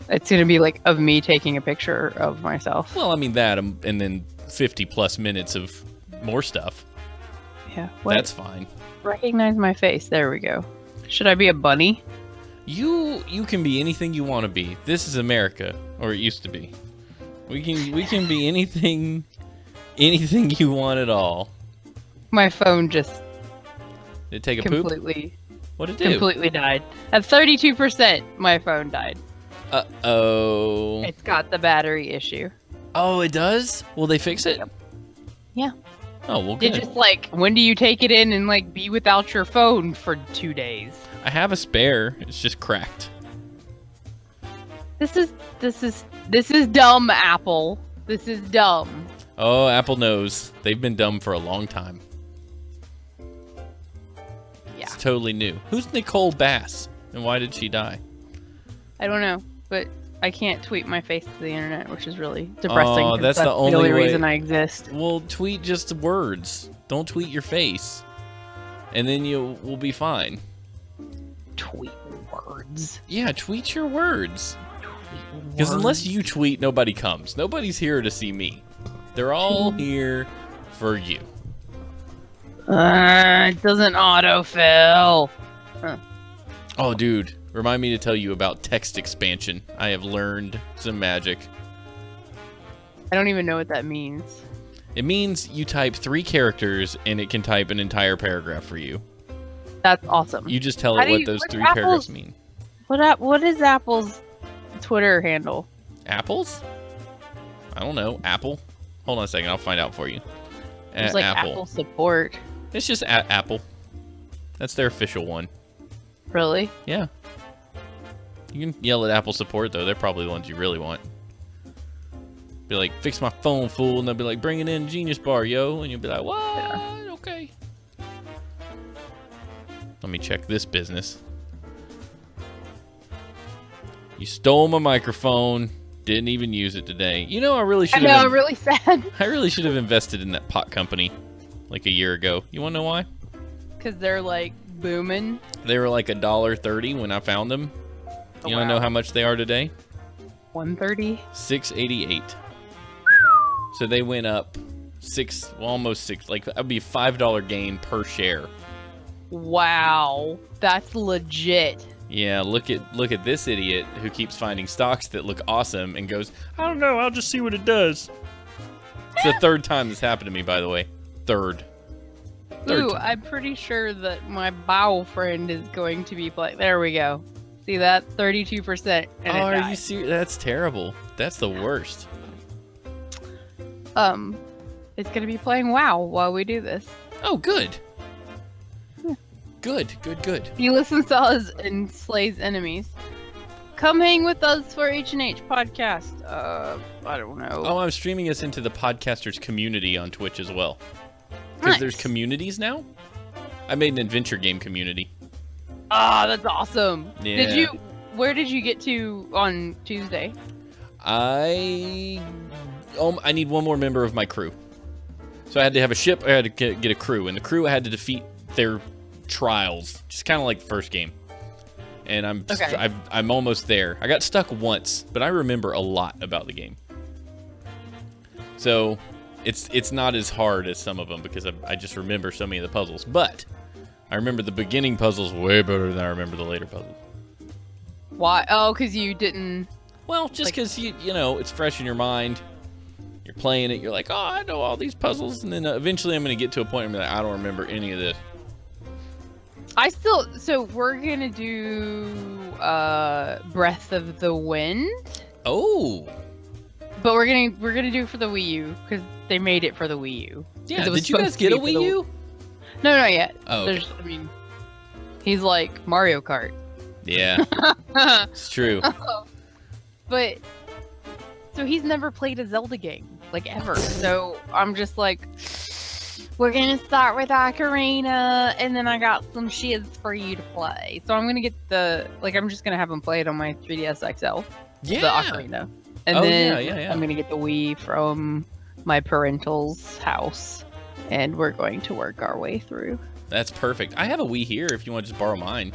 It's going to be like of me taking a picture of myself. Well, I mean that, and then 50 plus minutes of more stuff. Yeah. That's fine. Recognize my face. There we go. Should I be a bunny? You can be anything you want to be. This is America, or it used to be. We can be anything you want at all. My phone just Did it take a completely poop? What'd it do? Completely died. At 32%, my phone died. Uh-oh. It's got the battery issue. Oh, it does? Will they fix it? Yep. Yeah. Oh, well, good. It's just like, when do you take it in and like be without your phone for 2 days? I have a spare. It's just cracked. This is dumb, Apple. This is dumb. Oh, Apple knows. They've been dumb for a long time. Yeah. It's totally new. Who's Nicole Bass? And why did she die? I don't know, but I can't tweet my face to the internet, which is really depressing. Oh, that's the only way. Reason I exist. Well, tweet just words. Don't tweet your face. And then you will be fine. Tweet words. Yeah, tweet your words. Because unless you tweet, nobody comes. Nobody's here to see me. They're all here for you. It doesn't autofill. Huh. Oh, dude. Remind me to tell you about text expansion. I have learned some magic. I don't even know what that means. It means you type 3 characters and it can type an entire paragraph for you. That's awesome. You just tell it what those 3 paragraphs mean. What is Apple's Twitter handle? Apple's? I don't know. Apple? Hold on a second. I'll find out for you. It's like Apple support. It's just Apple. That's their official one. Really? Yeah. You can yell at Apple support, though. They're probably the ones you really want. Be like, fix my phone, fool. And they'll be like, bring it in Genius Bar, yo. And you'll be like, what? Yeah. Okay. Let me check this business. You stole my microphone. Didn't even use it today. You know, I really should have. I know, I'm really sad. I really should have invested in that pot company like a year ago. You want to know why? Because they're like booming. They were like $1.30 when I found them. You want to know how much they are today? $1.30. $6.88. So they went up almost 6. Like that'd be a $5 gain per share. Wow, that's legit. Yeah, look at this idiot who keeps finding stocks that look awesome and goes, I don't know, I'll just see what it does. It's the 3rd time this happened to me, by the way. Third Ooh, time. I'm pretty sure that my bow friend is going to be playing. There we go. See that? 32%. And oh, are you serious? That's terrible. That's the worst. It's gonna be playing WoW while we do this. Oh, good. Good. He listens to us and slays enemies. Come hang with us for H&H podcast. I don't know. Oh, I'm streaming us into the podcasters community on Twitch as well. Because there's communities now. I made an adventure game community. Ah, that's awesome. Yeah. Where did you get to on Tuesday? I need one more member of my crew. So I had to have a ship. I had to get a crew, and the crew had to defeat their trials, just kind of like the first game. And I'm almost there. I got stuck once, but I remember a lot about the game. So it's not as hard as some of them because I just remember so many of the puzzles. But I remember the beginning puzzles way better than I remember the later puzzles. Why? Oh, because you didn't. Well, just because you know it's fresh in your mind. You're playing it. You're like, oh, I know all these puzzles, and then eventually I'm going to get to a point where I'm like, I don't remember any of this. So we're gonna do Breath of the Wind. Oh. But we're gonna do it for the Wii U because they made it for the Wii U. Yeah. Did you guys get a Wii U? No, not yet. Oh. Okay. He's like Mario Kart. Yeah. It's true. But so he's never played a Zelda game like ever. So I'm just like, we're gonna start with Ocarina, and then I got some shiz for you to play. So I'm gonna get I'm just gonna have him play it on my 3DS XL. Yeah. The Ocarina. And then I'm gonna get the Wii from my parental's house, and we're going to work our way through. That's perfect. I have a Wii here if you want to just borrow mine.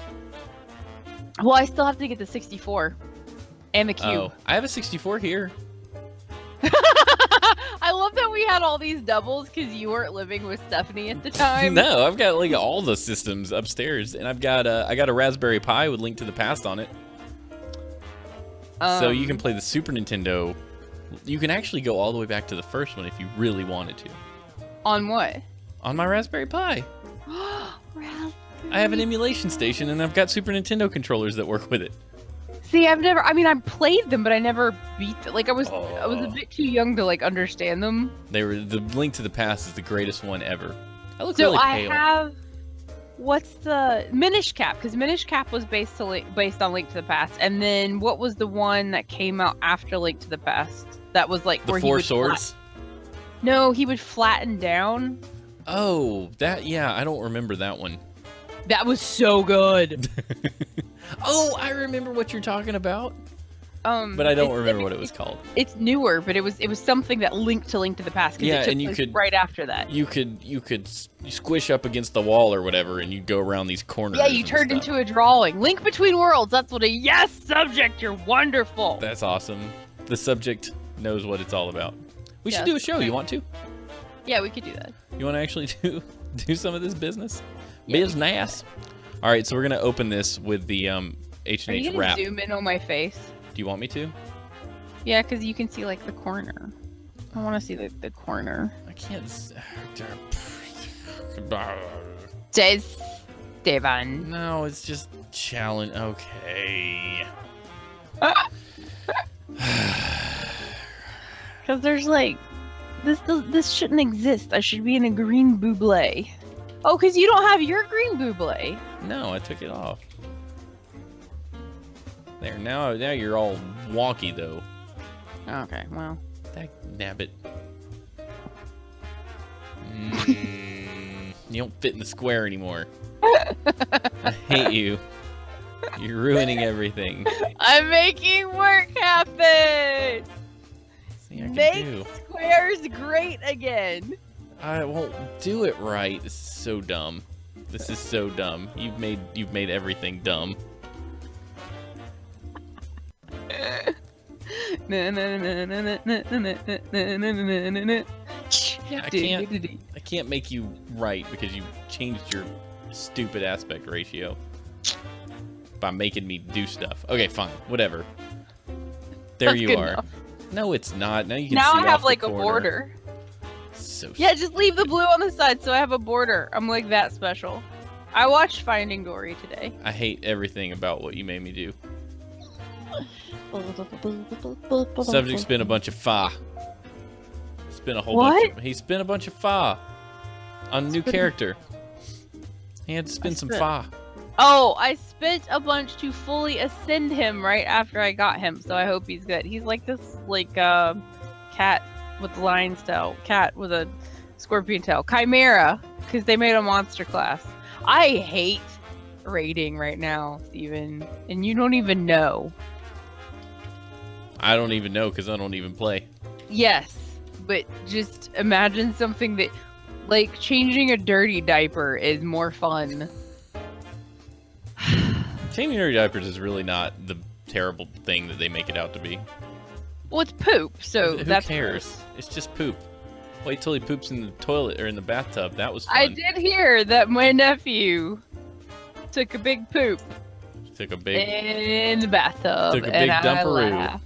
Well, I still have to get the 64. And the cube. Oh, I have a 64 here. I love that we had all these doubles because you weren't living with Stephanie at the time. No, I've got like all the systems upstairs, and I got a Raspberry Pi with Link to the Past on it. So you can play the Super Nintendo. You can actually go all the way back to the first one if you really wanted to. On what? On my Raspberry Pi. Raspberry. I have an emulation station, and I've got Super Nintendo controllers that work with it. See, I played them, but I never beat them. Like, I was a bit too young to, like, understand them. The Link to the Past is the greatest one ever. I look So really I pale. have, what's the, Minish Cap, because Minish Cap was based on Link to the Past, and then what was the one that came out after Link to the Past? That was, like, The where Four he would Swords? No, he would flatten down. Oh, yeah, I don't remember that one. That was so good. Oh, I remember what you're talking about. But I don't remember what it was called. It's newer, but it was something that linked to Link to the Past. Yeah, it took and you place could right after that. You could squish up against the wall or whatever, and you go around these corners. Yeah, you and turned stuff. into a drawing. Link Between Worlds. That's what a yes subject. You're wonderful. That's awesome. The subject knows what it's all about. We should Yes. do a show. You want to? Yeah, we could do that. You want to actually do some of this business? Yeah. Business. All right, so we're gonna open this with the Are H&H you gonna wrap. zoom in on my face? Do you want me to? Yeah, because you can see like the corner. I want to see the corner. I can't. Devon. No, it's just challenge. Okay. Because there's like this shouldn't exist. I should be in a green buble. Oh, because you don't have your green buble. No, I took it off. There, now you're all wonky though. Okay, well. Nabbit. You don't fit in the square anymore. I hate you. You're ruining everything. I'm making work happen. See, I can Make do. squares great again. I won't do it right. This is so dumb. This is so dumb. You've made everything dumb. Yeah, I can't make you right because you changed your stupid aspect ratio by making me do stuff. Okay, fine, whatever. There That's you good are. enough. No, it's not. Now you can Now see I off have the like a corner. border. So Yeah, just leave the blue on the side so I have a border. I'm like that special. I watched Finding Dory today. I hate everything about what you made me do. Subject spin a bunch of fa. Spin a whole bunch of. He spin a bunch of fa on a new character. He had to spin some fa. Oh, I spent a bunch to fully ascend him right after I got him, so I hope he's good. He's like this, like, cat with lion's tail. Cat with a scorpion tail. Chimera, because they made a monster class. I hate raiding right now, Steven, and you don't even know. I don't even know because I don't even play. Yes, but just imagine something that, like, changing a dirty diaper is more fun. Changing dirty diapers is really not the terrible thing that they make it out to be. Well, it's poop, so Who that's cares? gross. It's just poop. Wait till he poops in the toilet or in the bathtub. That was fun. I did hear that my nephew took a big poop Took a big, in the bathtub, Took a big and I dumperoo. laughed.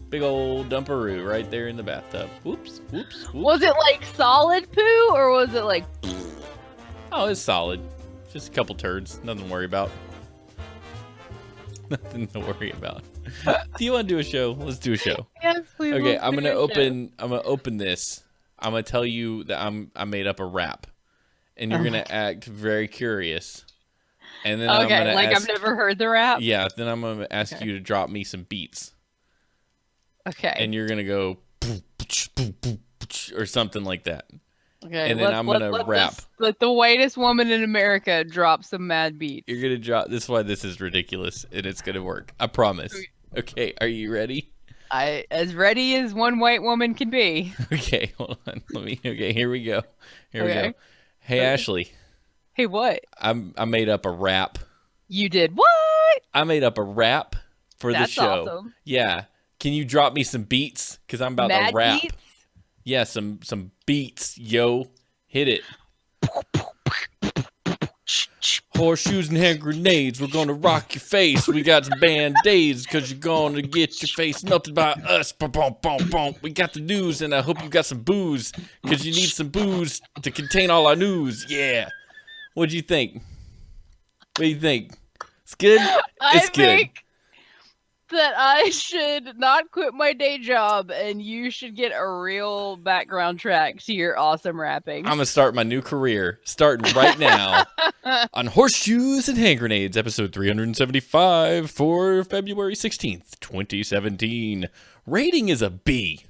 big old dumperoo right there in the bathtub. Whoops, whoops, whoops. Was it like solid poo, or was it like? Oh, it's solid. Just a couple turds. Nothing to worry about. Nothing to worry about. Do you want to do a show? Let's do a show. Yes, we will Okay, I'm do gonna a show. open this. I'm gonna tell you that I made up a rap, and you're Oh gonna my act very curious. And then I'm Okay, gonna like ask, I've never heard the rap. Yeah, then I'm gonna ask Okay. you to drop me some beats, Okay. and you're gonna go or something like that. Okay. and then I'm gonna rap. Let the whitest woman in America drop some mad beats. You're gonna drop. This is why this is ridiculous, and it's gonna work. I promise. Okay, are you ready? I as ready as one white woman can be. Okay, hold on. Okay, here we go. Here we Okay. go. Hey, Okay. Ashley, Hey, what? I made up a rap. You did what? I made up a rap for the That's show. awesome. Yeah. Can you drop me some beats? Because I'm about to Mad rap. beats? Yeah, some beats, yo. Hit it. Horseshoes and hand grenades, we're gonna rock your face. We got some band-aids, cause you're gonna get your face melted by us. Boom, boom, boom, boom. We got the news, and I hope you got some booze, cause you need some booze to contain all our news. Yeah. What'd you think? What do you think? It's good? It's I good. think that I should not quit my day job, and you should get a real background track to your awesome rapping. I'm gonna start my new career, starting right now on Horseshoes and Hand Grenades, episode 375 for February 16th, 2017. Rating is a B.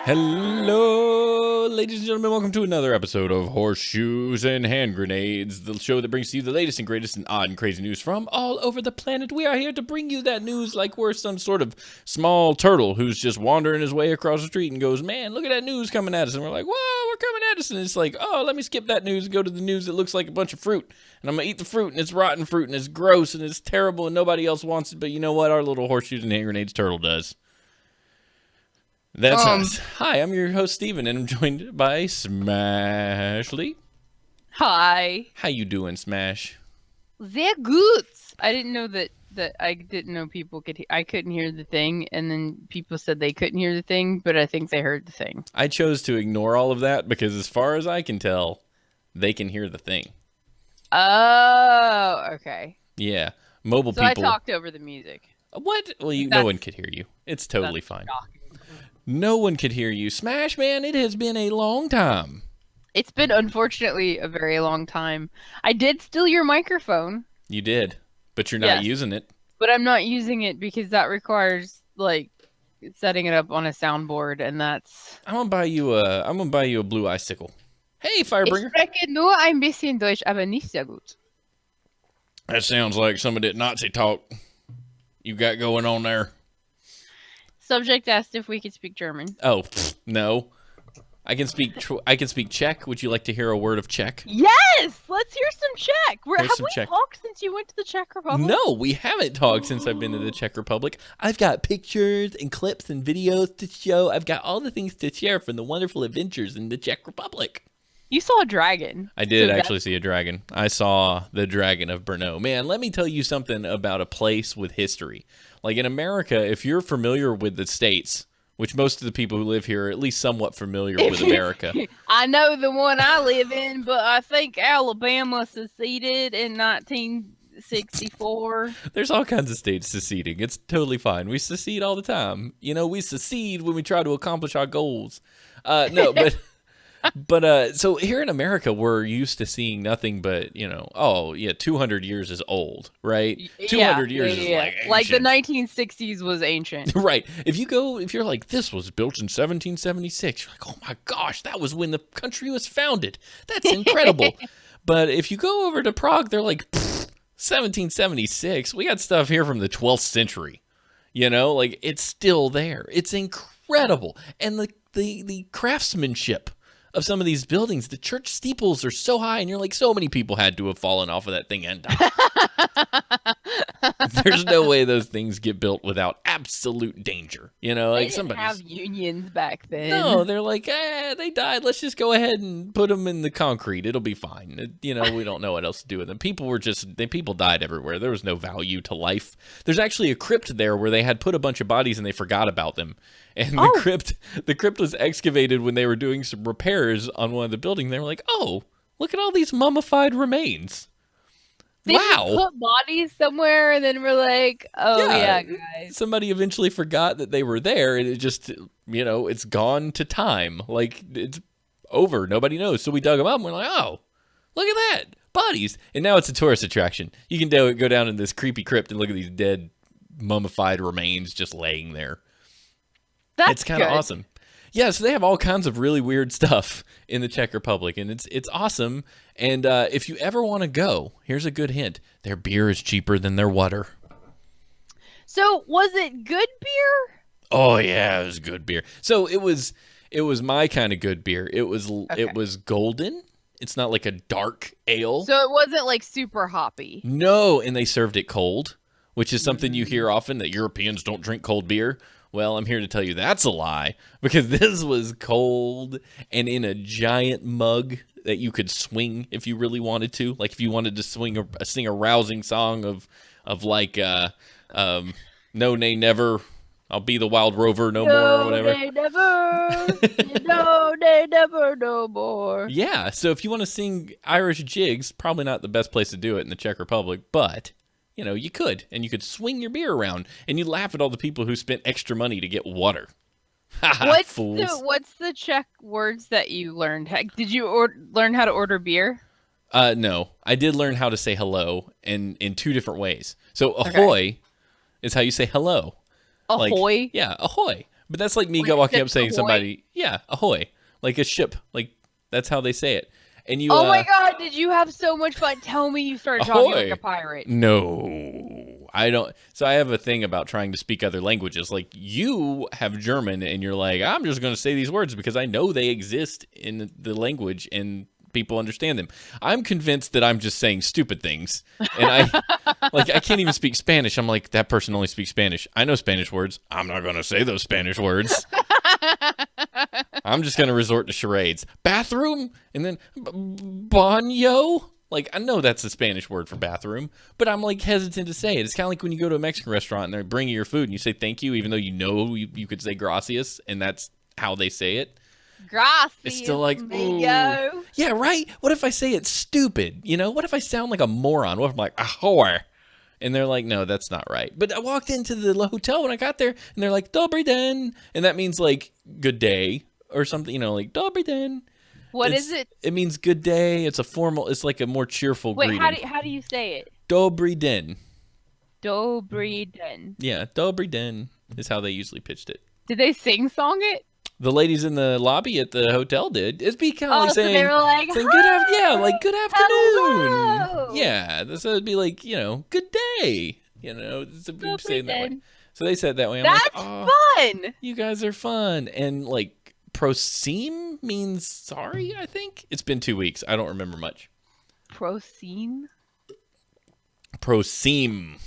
Hello, ladies and gentlemen. Welcome to another episode of Horseshoes and Hand Grenades, the show that brings to you the latest and greatest and odd and crazy news from all over the planet. We are here to bring you that news like we're some sort of small turtle who's just wandering his way across the street and goes, man, look at that news coming at us. And we're like, whoa, we're coming at us. And it's like, oh, let me skip that news and go to the news that looks like a bunch of fruit. And I'm going to eat the fruit, and it's rotten fruit, and it's gross, and it's terrible, and nobody else wants it. But you know what? Our little Horseshoes and Hand Grenades turtle does. That's us. Hi, I'm your host, Steven, and I'm joined by Smashley. Hi. How you doing, Smash? Sehr gut. I didn't know that I didn't know people could. I couldn't hear the thing, and then people said they couldn't hear the thing, but I think they heard the thing. I chose to ignore all of that because, as far as I can tell, they can hear the thing. Oh, okay. Yeah, mobile So people. I talked over the music. What? Well, no one could hear you. It's totally fine. Shocking. No one could hear you, Smash man. It has been a long time. It's been, unfortunately, a very long time. I did steal your microphone. You did, but you're not using it. But I'm not using it because that requires like setting it up on a soundboard, and that's. I'm gonna buy you a blue icicle. Hey, Firebringer. Ich spreche nur ein bisschen Deutsch, aber nicht sehr gut. That sounds like some of that Nazi talk you got going on there. Subject asked if we could speak German. Oh, no. I can speak Czech. Would you like to hear a word of Czech? Yes! Let's hear some Czech. Have some we Czech. talked since you went to the Czech Republic? No, we haven't talked since I've been to the Czech Republic. I've got pictures and clips and videos to show. I've got all the things to share from the wonderful adventures in the Czech Republic. You saw a dragon. I did actually see a dragon. I saw the dragon of Brno. Man, let me tell you something about a place with history. Like in America, if you're familiar with the States, which most of the people who live here are at least somewhat familiar with America. I know the one I live in, but I think Alabama seceded in 1964. There's all kinds of states seceding. It's totally fine. We secede all the time. You know, we secede when we try to accomplish our goals. No, but... so here in America, we're used to seeing nothing but, 200 years is old, right? 200 years is like ancient. Like the 1960s was ancient. Right. If you're like, this was built in 1776, you're like, oh my gosh, that was when the country was founded. That's incredible. But if you go over to Prague, they're like, 1776, we got stuff here from the 12th century. Like it's still there. It's incredible. And the craftsmanship of some of these buildings, the church steeples are so high, and you're like, so many people had to have fallen off of that thing and died. There's no way those things get built without absolute danger. Like they didn't have unions back then. No, they're like, they died. Let's just go ahead and put them in the concrete. It'll be fine. We don't know what else to do with them. People died everywhere. There was no value to life. There's actually a crypt there where they had put a bunch of bodies and they forgot about them. And the crypt was excavated when they were doing some repairs on one of the buildings. They were like, oh, look at all these mummified remains. They wow. Just put bodies somewhere and then we're like, oh yeah, guys. Somebody eventually forgot that they were there, and it just, it's gone to time. Like, it's over. Nobody knows. So we dug them up and we're like, oh, look at that. Bodies. And now it's a tourist attraction. You can go down in this creepy crypt and look at these dead mummified remains just laying there. That's it's kind of awesome. Yeah, so they have all kinds of really weird stuff in the Czech Republic, and it's awesome. And if you ever want to go, here's a good hint: their beer is cheaper than their water. So, was it good beer? Oh yeah, it was good beer. So it was my kind of good beer. It was golden. It's not like a dark ale. So it wasn't like super hoppy. No, and they served it cold, which is something you hear often, that Europeans don't drink cold beer. Well, I'm here to tell you that's a lie, because this was cold and in a giant mug that you could swing if you really wanted to. Like if you wanted to sing a rousing song of like No Nay Never, I'll be the wild rover no more, or whatever. They never, no, they never no more. Yeah, so if you want to sing Irish jigs, probably not the best place to do it in the Czech Republic, but you could, and you could swing your beer around, and you laugh at all the people who spent extra money to get water. Fools. What's the Czech words that you learned? Did you learn how to order beer? No, I did learn how to say hello in two different ways. So ahoy is how you say hello. Ahoy? Like, yeah, ahoy. But that's like me Wait, walking up saying ahoy? somebody, yeah, ahoy, like a ship. Like that's how they say it. And you. Oh my God! Did you have so much fun? Tell me you started talking like a pirate. No, I don't. So I have a thing about trying to speak other languages. Like you have German, and you're like, I'm just going to say these words because I know they exist in the language and people understand them. I'm convinced that I'm just saying stupid things, and I can't even speak Spanish. I'm like, that person only speaks Spanish. I know Spanish words. I'm not going to say those Spanish words. I'm just going to resort to charades. Bathroom, and then baño. Like, I know that's the Spanish word for bathroom, but I'm like hesitant to say it. It's kind of like when you go to a Mexican restaurant and they're bringing your food and you say thank you, even though you could say gracias, and that's how they say it. Gracias. It's still like, ooh. Yeah, right? What if I say it's stupid? What if I sound like a moron? What if I'm like, ahoy? And they're like, no, that's not right. But I walked into the hotel when I got there, and they're like, Dobry den. And that means like good day or something, like Dobry den. What is it? It means good day. It's like a more cheerful greeting. Wait, how do you say it? Dobry den. Dobry den. Yeah, Dobry den is how they usually pitched it. Did they sing-song it? The ladies in the lobby at the hotel did. It'd be kind of like saying, so they were like, good afternoon. Hello. Yeah, so it'd be like, good day. Saying that way. So they said that way. I'm That's like, fun. You guys are fun. And like, prosim means sorry, I think. It's been 2 weeks. I don't remember much. Prosim. Prosim.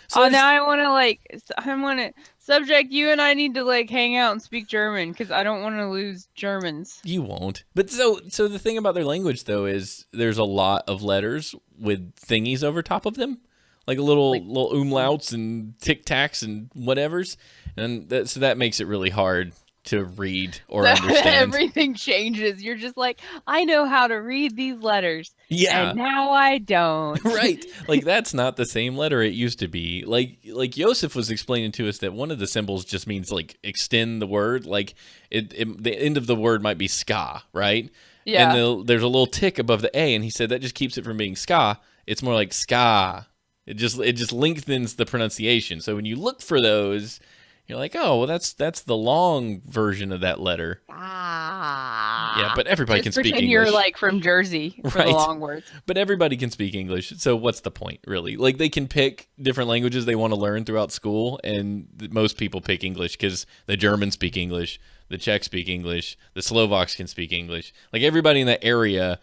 So now I want to subject you and I need to like hang out and speak German because I don't want to lose Germans. You won't. But so the thing about their language though is there's a lot of letters with thingies over top of them, like little umlauts and tic tacs and whatevers, and that makes it really hard to read or understand. Everything changes. You're just like, I know how to read these letters. Yeah. And now I don't. Right. Like that's not the same letter it used to be. Like Joseph was explaining to us that one of the symbols just means like extend the word. Like the end of the word might be ska, right? Yeah. And there's a little tick above the A, and he said that just keeps it from being ska. It's more like ska. It just lengthens the pronunciation. So when you look for those, you're like, oh, well, that's the long version of that letter. Yeah, but everybody can speak English. You're like from Jersey for the long words. But everybody can speak English, so what's the point, really? Like, they can pick different languages they want to learn throughout school, and most people pick English because the Germans speak English, the Czechs speak English, the Slovaks can speak English. Like, everybody in that area,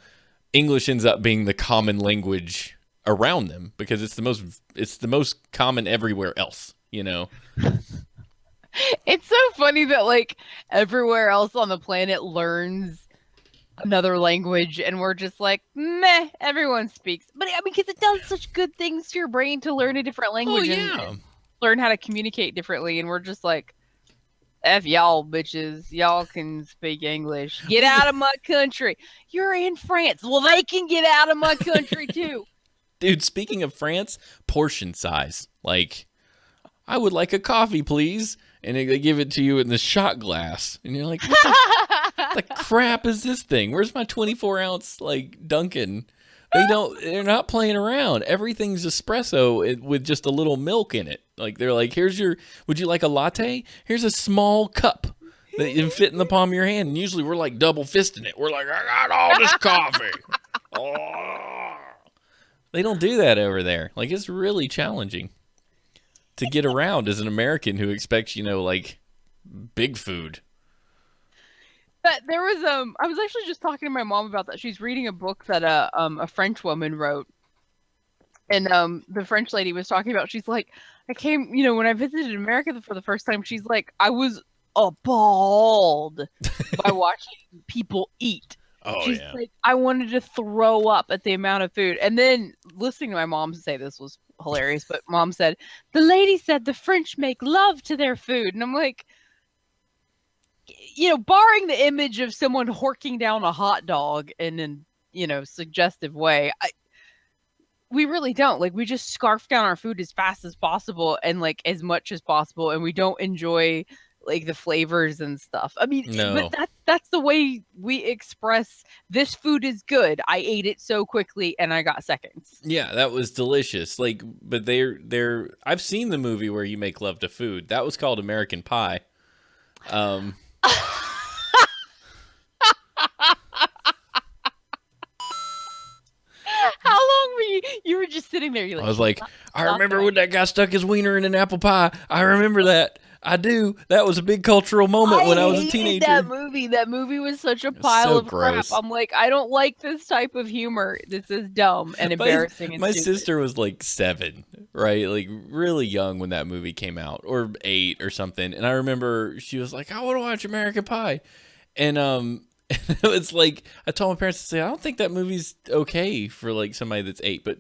English ends up being the common language around them because it's the most common everywhere else, It's so funny that like everywhere else on the planet learns another language and we're just like, meh, everyone speaks. But I mean, because it does such good things to your brain to learn a different language and learn how to communicate differently. And we're just like, F y'all bitches, y'all can speak English. Get out of my country. You're in France. Well, they can get out of my country too. Dude, speaking of France, portion size. Like, I would like a coffee, please. And they give it to you in the shot glass. And you're like, what the crap is this thing? Where's my 24-ounce, like, Dunkin' They're not playing around. Everything's espresso with just a little milk in it. Like they're like, would you like a latte? Here's a small cup that you can fit in the palm of your hand. And usually we're like double fisting it. We're like, I got all this coffee. Oh. They don't do that over there. Like, it's really challenging to get around as an American who expects, like big food. But there was I was actually just talking to my mom about that. She's reading a book that a French woman wrote, and the French lady was talking about. She's like, I came, when I visited America for the first time. She's like, I was appalled by watching people eat. Oh, She's yeah. like, I wanted to throw up at the amount of food. And then listening to my mom say this was hilarious. But Mom said, the lady said the French make love to their food. And I'm like, barring the image of someone horking down a hot dog in an, suggestive way, we really don't. Like, we just scarf down our food as fast as possible and like as much as possible. And we don't enjoy like the flavors and stuff. I mean, No. but that's the way we express this food is good. I ate it so quickly and I got seconds. Yeah, that was delicious. Like, but they're I've seen the movie where you make love to food. That was called American Pie. How long were you were just sitting there? You're like, I was like, I remember when that guy stuck his wiener in an apple pie. I remember that. I do. That was a big cultural moment when I was a teenager. That movie was such a pile of gross. crap. I'm like, I don't like this type of humor. This is dumb and embarrassing. My sister was like 7, right? Like really young when that movie came out, or 8 or something. And I remember she was like, I want to watch American Pie. And it's like, I told my parents to say, I don't think that movie's okay for like somebody that's 8. But,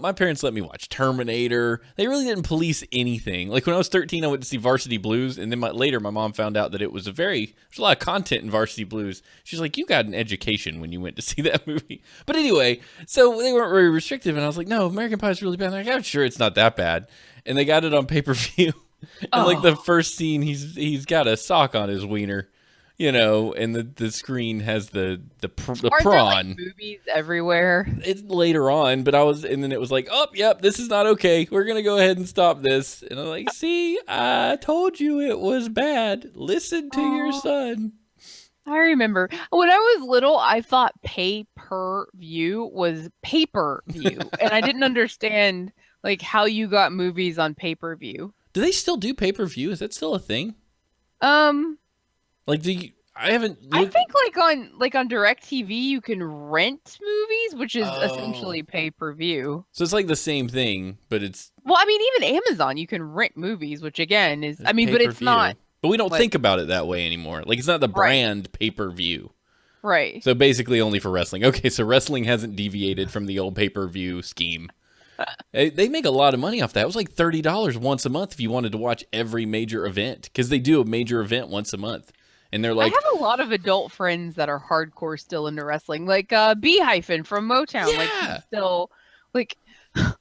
my parents let me watch Terminator. They really didn't police anything. Like when I was 13, I went to see Varsity Blues. And then later my mom found out that there's a lot of content in Varsity Blues. She's like, you got an education when you went to see that movie. But anyway, so they weren't very restrictive. And I was like, no, American Pie is really bad. And I'm sure it's not that bad. And they got it on pay-per-view. And like the first scene, he's got a sock on his wiener. And the screen has the prawn. There, like, movies everywhere. It's later on, but and then it was like, oh, yep, this is not okay. We're gonna go ahead and stop this. And I'm like, see, I told you it was bad. Listen to your son. I remember when I was little, I thought pay-per-view was pay-per-view, and I didn't understand like how you got movies on pay-per-view. Do they still do pay-per-view? Is that still a thing? Like, I haven't. I think like on DirecTV you can rent movies, which is essentially pay-per-view. So it's like the same thing, but it's. Well, I mean, even Amazon you can rent movies, which again is, I mean, but it's not. But we don't think about it that way anymore. Like, it's not the brand pay-per-view. Right. So basically only for wrestling. Okay, so wrestling hasn't deviated from the old pay-per-view scheme. They make a lot of money off that. It was like $30 once a month if you wanted to watch every major event, because they do a major event once a month. And they're like, I have a lot of adult friends that are hardcore still into wrestling, like B-hyphen from Motown. Yeah. Like he's still like, yeah.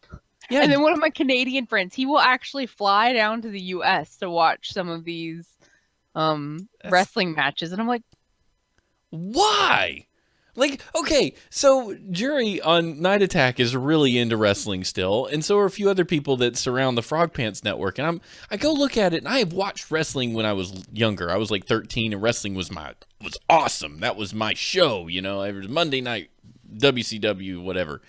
And then one of my Canadian friends, he will actually fly down to the U.S. to watch some of these wrestling matches, and I'm like, why? Like, okay, so Jury on Night Attack is really into wrestling still, and so are a few other people that surround the Frog Pants Network. And I go look at it, and I have watched wrestling when I was younger. I was like 13, and wrestling was awesome. That was my show, It was Monday night, WCW, whatever.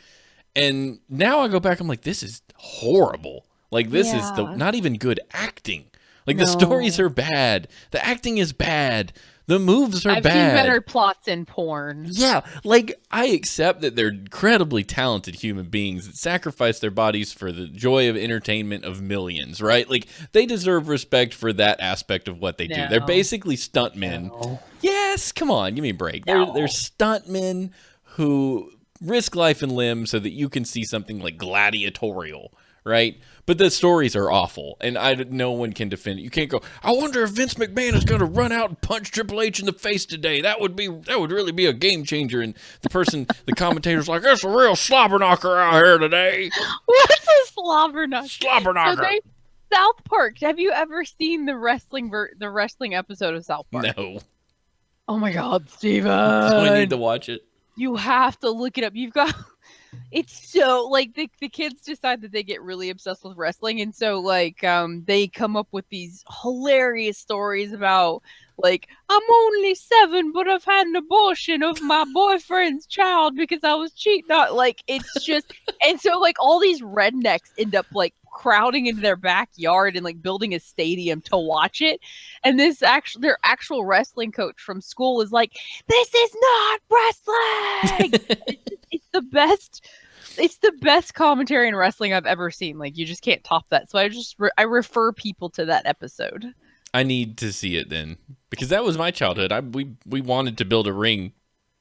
And now I go back, I'm like, this is horrible. Like, this is not even good acting. Like, the stories are bad. The acting is bad. The moves are bad. I've seen better plots in porn. Yeah, like, I accept that they're incredibly talented human beings that sacrifice their bodies for the joy of entertainment of millions, right? Like, they deserve respect for that aspect of what they do. They're basically stuntmen. No. Yes, come on, give me a break. They're stuntmen who risk life and limb so that you can see something like gladiatorial, right? But the stories are awful, and no one can defend it. You can't go, I wonder if Vince McMahon is going to run out and punch Triple H in the face today. That would really be a game changer. And the commentator's like, there's a real slobber knocker out here today. What's a slobber knocker? Slobber knocker. So South Park. Have you ever seen the wrestling episode of South Park? No. Oh my God, Steven. Do I need to watch it? You have to look it up. You've got it's so like the kids decide that they get really obsessed with wrestling, and so like they come up with these hilarious stories about like I'm only 7 but I've had an abortion of my boyfriend's child because I was cheating on, like it's just, and so like all these rednecks end up like crowding into their backyard and like building a stadium to watch it, and their actual wrestling coach from school is like, this is not wrestling. It's the best. It's the best commentary in wrestling I've ever seen. Like you just can't top that. So I refer people to that episode. I need to see it then, because that was my childhood. We wanted to build a ring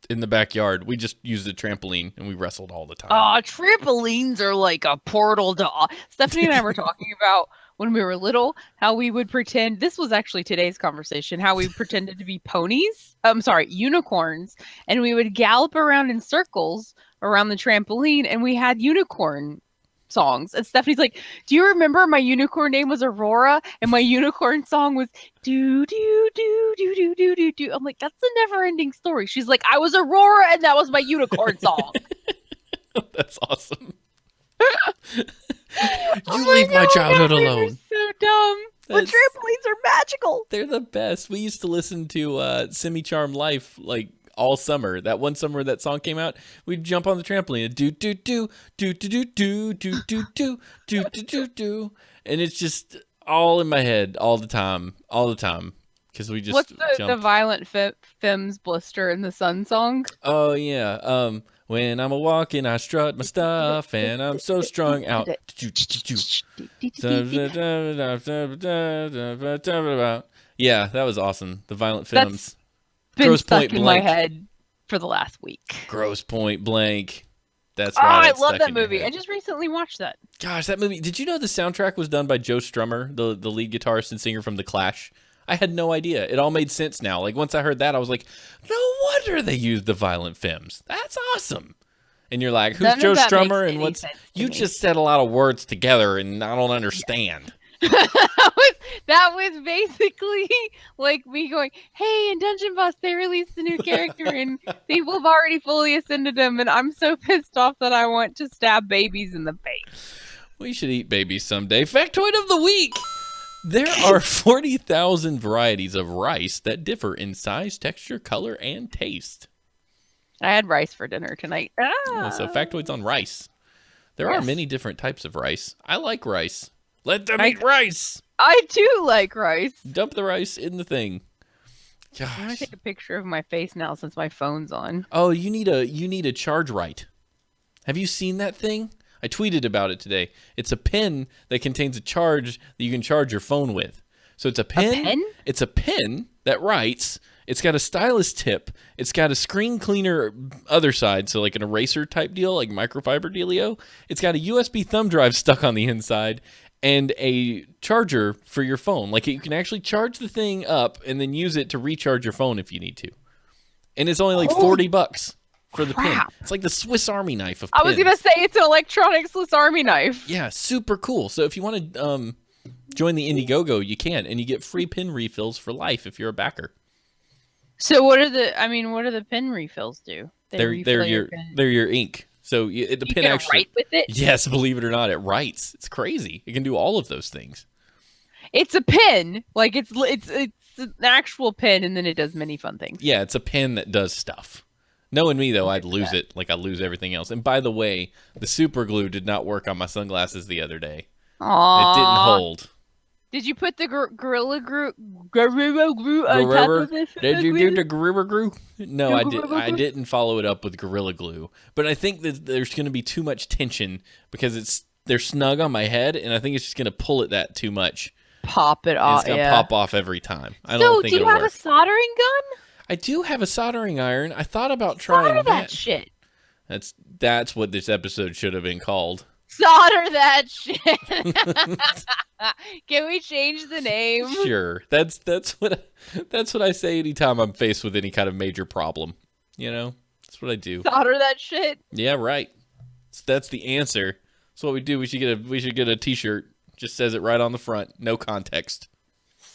in the backyard. We just used a trampoline and we wrestled all the time. Trampolines are like a portal to. Stephanie and I were talking about when we were little how we would pretend. This was actually today's conversation. How we pretended to be ponies. I'm sorry, unicorns, and we would gallop around in circles around the trampoline, and we had unicorn songs. And Stephanie's like, do you remember my unicorn name was Aurora and my unicorn song was do do do do do do do do. I'm like, that's a never ending story. She's like, I was Aurora and that was my unicorn song. That's awesome. You leave my childhood alone. So dumb. But trampolines are magical. They're the best. We used to listen to Semi Charm Life like all summer. That one summer that song came out, we'd jump on the trampoline and do do do do do do do do do do do do do do, and it's just all in my head all the time because we just. What's the Violent Femmes Blister in the Sun song? Oh yeah, when I'm a walking, I strut my stuff, and I'm so strung out. Yeah, that was awesome. The Violent Femmes. Been Gross stuck Point in Blank. my head for the last week. Gross Point Blank. That's right. I love that movie. I just recently watched that. Gosh, that movie. Did you know the soundtrack was done by Joe Strummer, the lead guitarist and singer from The Clash? I had no idea. It all made sense now. Like once I heard that, I was like, no wonder they used the Violent Femmes. That's awesome. And you're like, who's Joe Strummer and what's? You just said a lot of words together, and I don't understand. That was basically like me going, hey, in Dungeon Boss, they released a new character and people have already fully ascended him, and I'm so pissed off that I want to stab babies in the face. We should eat babies someday. Factoid of the week. There are 40,000 varieties of rice that differ in size, texture, color, and taste. I had rice for dinner tonight. So factoids on rice. There are many different types of rice. I like rice. Let them eat rice. I too like rice. Dump the rice in the thing. Gosh. I'm gonna take a picture of my face now since my phone's on. Oh, you need a charge right. Have you seen that thing? I tweeted about it today. It's a pen that contains a charge that you can charge your phone with. So it's a pen. A pen? It's a pen that writes. It's got a stylus tip. It's got a screen cleaner other side, so like an eraser type deal, like microfiber dealio. It's got a USB thumb drive stuck on the inside and a charger for your phone. Like you can actually charge the thing up and then use it to recharge your phone if you need to. And it's only like $40 for the pen. It's like the Swiss Army knife of pens. I was gonna say it's an electronic Swiss Army knife. Yeah, super cool. So if you want to join the Indiegogo, you can, and you get free pen refills for life if you're a backer. So what do the pen refills do? They're your ink. So the you pen can actually write with it? Yes, believe it or not, it writes. It's crazy. It can do all of those things. It's a pen. Like it's an actual pen, and then it does many fun things. Yeah, it's a pen that does stuff. Knowing me though, I'd lose it like I lose everything else. And by the way, the super glue did not work on my sunglasses the other day. Aww. It didn't hold. Did you put the Gorilla Glue on top of it? Did you do the Gorilla Glue? No, I didn't follow it up with Gorilla Glue. But I think that there's going to be too much tension because they're snug on my head, and I think it's just going to pull it that too much. Pop it off. It's going to pop off every time. I don't think do you have a soldering gun? I do have a soldering iron. I thought about trying that shit. That's what this episode should have been called. Solder that shit. Can we change the name? Sure. That's what I say anytime I'm faced with any kind of major problem. You know? That's what I do. Solder that shit. Yeah, right. So that's the answer. That's what we do. We should get a t-shirt. Just says it right on the front. No context.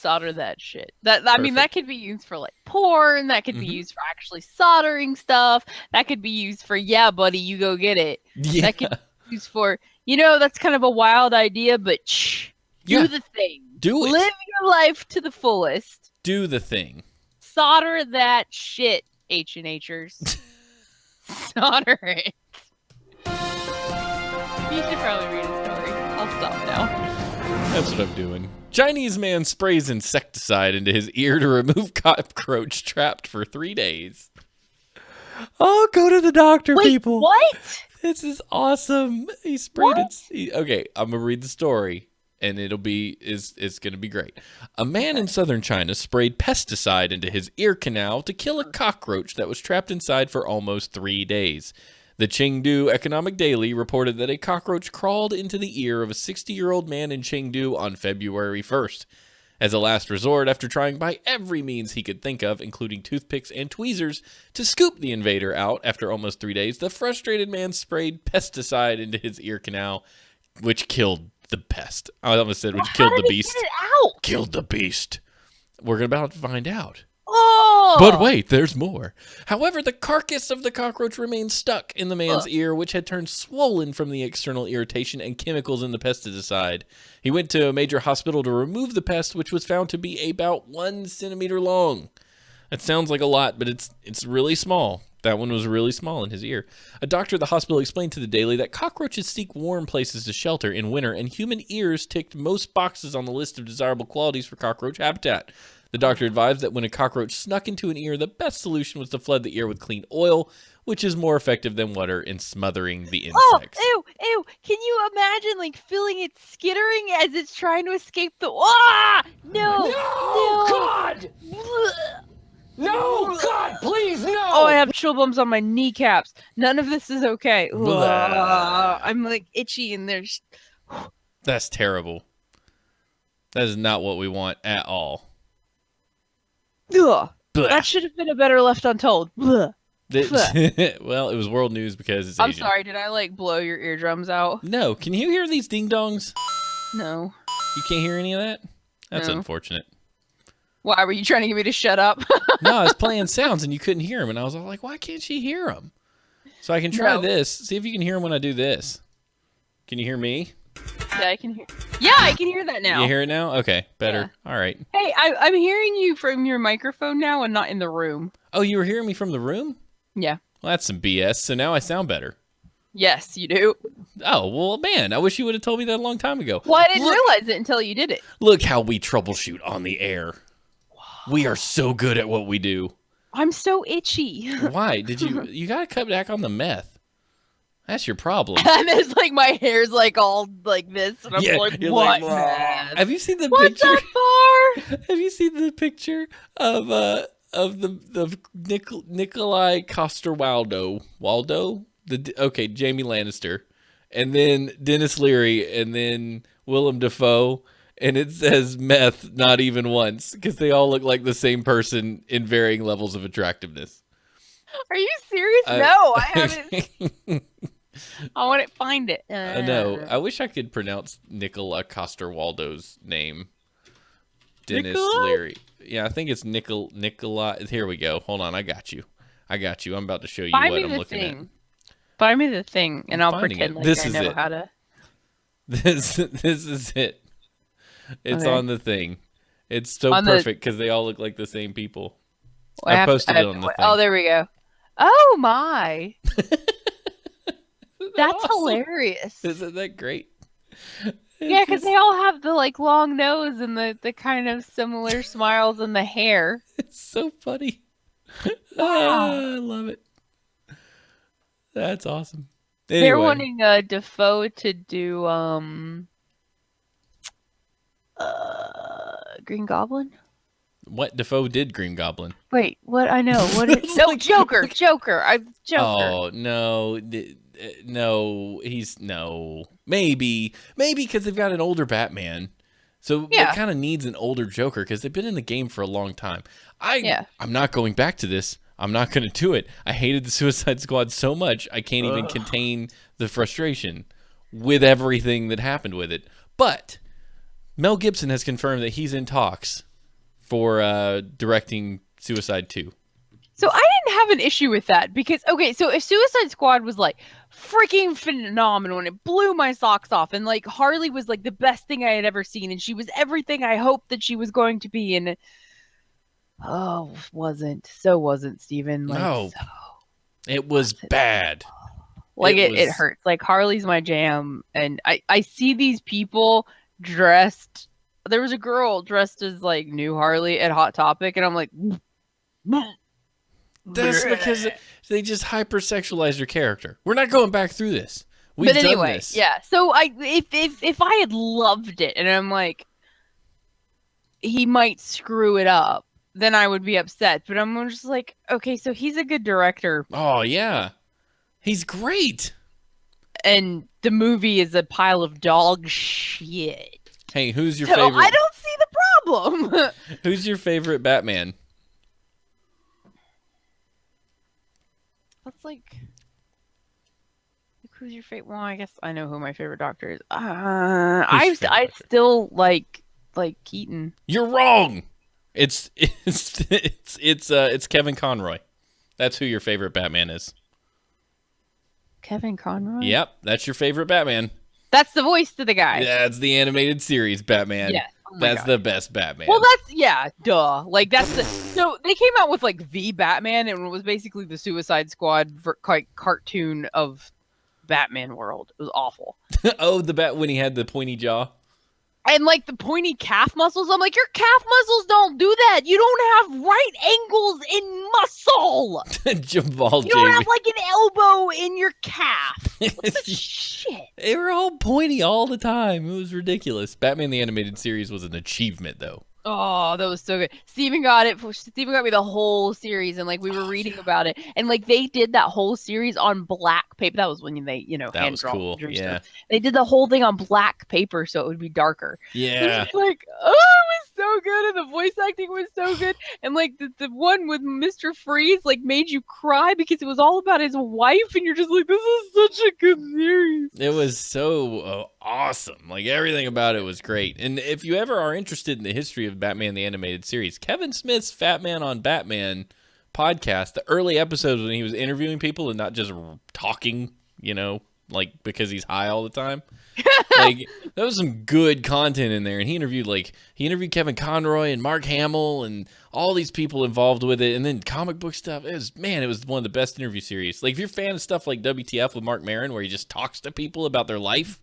solder that shit. I mean, that Perfect. could be used for like porn. That could be used for actually soldering stuff. That could be used for, yeah, buddy, you go get it. Yeah. That could be used for, that's kind of a wild idea, but Yeah. do the thing. Do it. Live your life to the fullest. Do the thing. Solder that shit, H&Hers. Solder it. You should probably read a story. I'll stop now. That's what I'm doing. Chinese man sprays insecticide into his ear to remove cockroach trapped for 3 days. Oh, go to the doctor, Wait, people. what? This is awesome. He sprayed it. Okay, I'm gonna read the story, and it's gonna be great. A man in southern China sprayed pesticide into his ear canal to kill a cockroach that was trapped inside for almost 3 days. The Chengdu Economic Daily reported that a cockroach crawled into the ear of a 60-year-old man in Chengdu on February 1st. As a last resort, after trying by every means he could think of, including toothpicks and tweezers, to scoop the invader out after almost 3 days, the frustrated man sprayed pesticide into his ear canal, which killed the pest. I almost said which killed the beast. Get it out? Killed the beast. We're about to find out. Oh! But wait, there's more. However, the carcass of the cockroach remained stuck in the man's ear, which had turned swollen from the external irritation and chemicals in the pesticide. He went to a major hospital to remove the pest, which was found to be about 1 centimeter long. That sounds like a lot, but it's really small. That one was really small in his ear. A doctor at the hospital explained to the Daily that cockroaches seek warm places to shelter in winter, and human ears ticked most boxes on the list of desirable qualities for cockroach habitat. The doctor advised that when a cockroach snuck into an ear, the best solution was to flood the ear with clean oil, which is more effective than water in smothering the insects. Oh, ew. Can you imagine, like, feeling it skittering as it's trying to escape the... Ah! No! God! No! God, please, no! Oh, I have chill bumps on my kneecaps. None of this is okay. I'm, like, itchy and there's... That's terrible. That is not what we want at all. Ugh. Blah. That should have been a better left untold. Blah. Well, it was world news because it's I'm Asian. sorry, did I, like, blow your eardrums out? No, can you hear these ding-dongs? No. You can't hear any of that? That's No. unfortunate. Why, were you trying to get me to shut up? No, I was playing sounds and you couldn't hear them, and I was all like, why can't she hear them? So I can try No. this. See if you can hear them when I do this. Can you hear me? Yeah, I can hear. Yeah, I can hear that now. You hear it now? Okay, better. All right. Hey, I'm hearing you from your microphone now and not in the room. Oh, you were hearing me from the room? Yeah. Well, that's some BS. So now I sound better. Yes, you do. Oh, well, man, I wish you would have told me that a long time ago. Well, I didn't realize it until you did it. Look how we troubleshoot on the air. We are so good at what we do. I'm so itchy. Why? You got to cut back on the meth. That's your problem. And it's like my hair's like all like this. And I'm like, you're what? like, man? have you seen the What's picture? that for? Have you seen the picture of the Nikolai Coster-Waldau? Jamie Lannister, and then Dennis Leary, and then Willem Dafoe, and it says meth not even once because they all look like the same person in varying levels of attractiveness. Are you serious? No, I haven't. I want to find it. No, I wish I could pronounce Nikolai Coster-Waldau's name. Dennis Nikolai? Leary. Yeah, I think it's Nikolai. Here we go. Hold on, I got you. I'm about to show you Buy what me I'm the looking thing. Buy me the thing, and I'm I'll finding pretend it. like This I is know it. how to. at. This is it. It's Okay. on the thing. It's so On the- perfect because they all look like the same people. Well, I have to- posted it on the thing. Oh, there we go. Oh my! That's Awesome. hilarious. Isn't that great? Yeah, because they all have the like long nose and the kind of similar smiles and the hair. It's so funny. Wow. I love it. That's awesome. They're Anyway, wanting Defoe to do Green Goblin. what Defoe did Green Goblin? Wait, what? I know what is It's no like- Joker. I'm Joker. Oh no, no, he's no. Maybe because they've got an older Batman, so Yeah. it kind of needs an older Joker because they've been in the game for a long time. Yeah. I'm not going back to this. I'm not going to do it. I hated the Suicide Squad so much I can't even contain the frustration with everything that happened with it. But Mel Gibson has confirmed that he's in talks for directing Suicide 2. So I didn't have an issue with that because, okay, so if Suicide Squad was like freaking phenomenal and it blew my socks off and like Harley was like the best thing I had ever seen and she was everything I hoped that she was going to be and wasn't Steven. Like, No. so It was bad. Like it hurts. Like Harley's my jam and I see these people dressed. There was a girl dressed as like new Harley at Hot Topic and I'm like that's because they just hypersexualized her character. We're not going back through this. We've but anyway, done this. yeah. So if I had loved it and I'm like, he might screw it up, then I would be upset. But I'm just like, okay, so he's a good director. Oh yeah, he's great. And the movie is a pile of dog shit. Hey, who's your So favorite? I don't see the problem. Who's your favorite Batman? That's like who's your favorite? Well, I guess I know who my favorite Doctor is. I still like Keaton. You're wrong. It's Kevin Conroy. That's who your favorite Batman is. Kevin Conroy? Yep, that's your favorite Batman. That's the voice to the guy. That's the animated series Batman. Yeah. Oh that's the best Batman. Well, duh. Like so they came out with like the Batman and it was basically the Suicide Squad cartoon of Batman world. It was awful. Oh, when he had the pointy jaw. And like the pointy calf muscles, I'm like, your calf muscles don't do that. You don't have right angles in muscle. Jamal You don't have like an elbow in your calf. What's the shit? They were all pointy all the time. It was ridiculous. Batman the Animated Series was an achievement, though. Oh, that was so good. Steven got me the whole series, and like we were reading about it, and like they did that whole series on black paper. That was when they, that hand was draw, cool. Yeah, stuff. They did the whole thing on black paper, so it would be darker. Yeah, Like, oh, it was so good, and the voice acting was so good, and like the one with Mr. Freeze like made you cry because it was all about his wife, and you're just like, this is such a good series. It was so awesome. Like everything about it was great. And if you ever are interested in the history of Batman the Animated Series, Kevin Smith's Fat Man on Batman podcast, the early episodes when he was interviewing people and not just talking, like because he's high all the time. Like that was some good content in there. And he interviewed Kevin Conroy and Mark Hamill and all these people involved with it. And then comic book stuff. It was one of the best interview series. Like if you're a fan of stuff like WTF with Mark Maron, where he just talks to people about their life,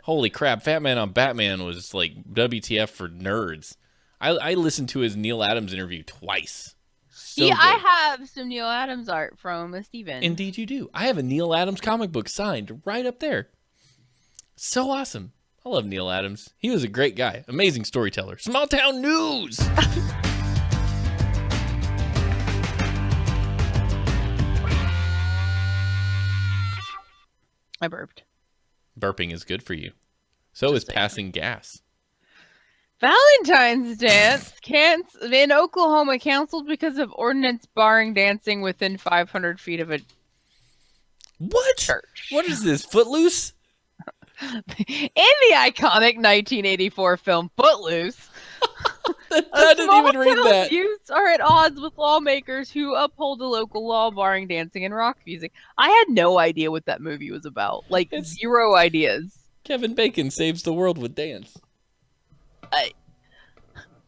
holy crap, Fat Man on Batman was like WTF for nerds. I listened to his Neil Adams interview twice. So good. I have some Neil Adams art from Steven. Indeed you do. I have a Neil Adams comic book signed right up there. So awesome. I love Neil Adams. He was a great guy. Amazing storyteller. Small town news. I burped. Burping is good for you. So is passing gas. Valentine's dance in Oklahoma canceled because of ordinance barring dancing within 500 feet of a church. What is this? Footloose? In the iconic 1984 film Footloose, I didn't even read that. Youths are at odds with lawmakers who uphold the local law barring dancing and rock music. I had no idea what that movie was about. Like, zero ideas. Kevin Bacon saves the world with dance.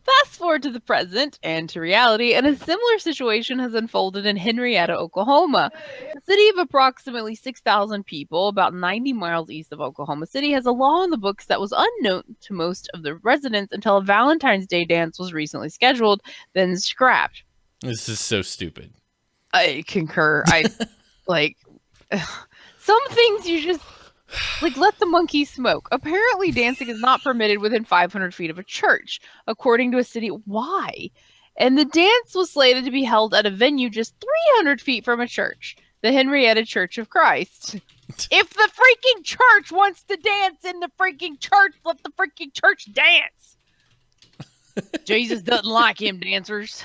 Fast forward to the present and to reality, and a similar situation has unfolded in Henrietta, Oklahoma. A city of approximately 6,000 people, about 90 miles east of Oklahoma City, has a law on the books that was unknown to most of the residents until a Valentine's Day dance was recently scheduled, then scrapped. This is so stupid. I concur. Some things you just... Like, let the monkey smoke. Apparently, dancing is not permitted within 500 feet of a church, according to a city. Why? And the dance was slated to be held at a venue just 300 feet from a church, the Henrietta Church of Christ. If the freaking church wants to dance in the freaking church, let the freaking church dance. Jesus doesn't like him dancers.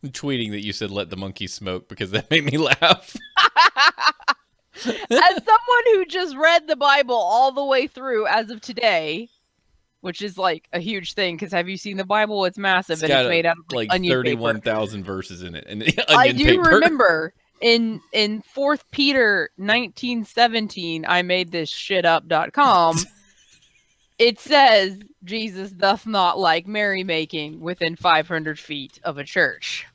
I'm tweeting that you said let the monkey smoke because that made me laugh. As someone who just read the Bible all the way through as of today, which is like a huge thing. Because have you seen the Bible? It's massive, and got it's made out of like onion paper. 31,000 verses in it, and I onion do paper. remember in 4th Peter 19:17, I made this shit up.com. It says Jesus doth not like merrymaking within 500 feet of a church.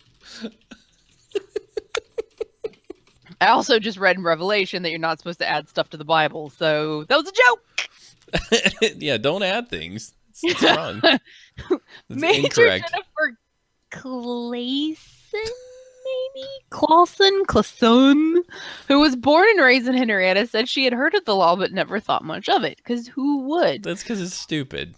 I also just read in Revelation that you're not supposed to add stuff to the Bible, so that was a joke. Yeah, don't add things. It's wrong. It's Major incorrect. Jennifer Clausen, who was born and raised in Henrietta, said she had heard of the law but never thought much of it, because who would? That's because it's stupid.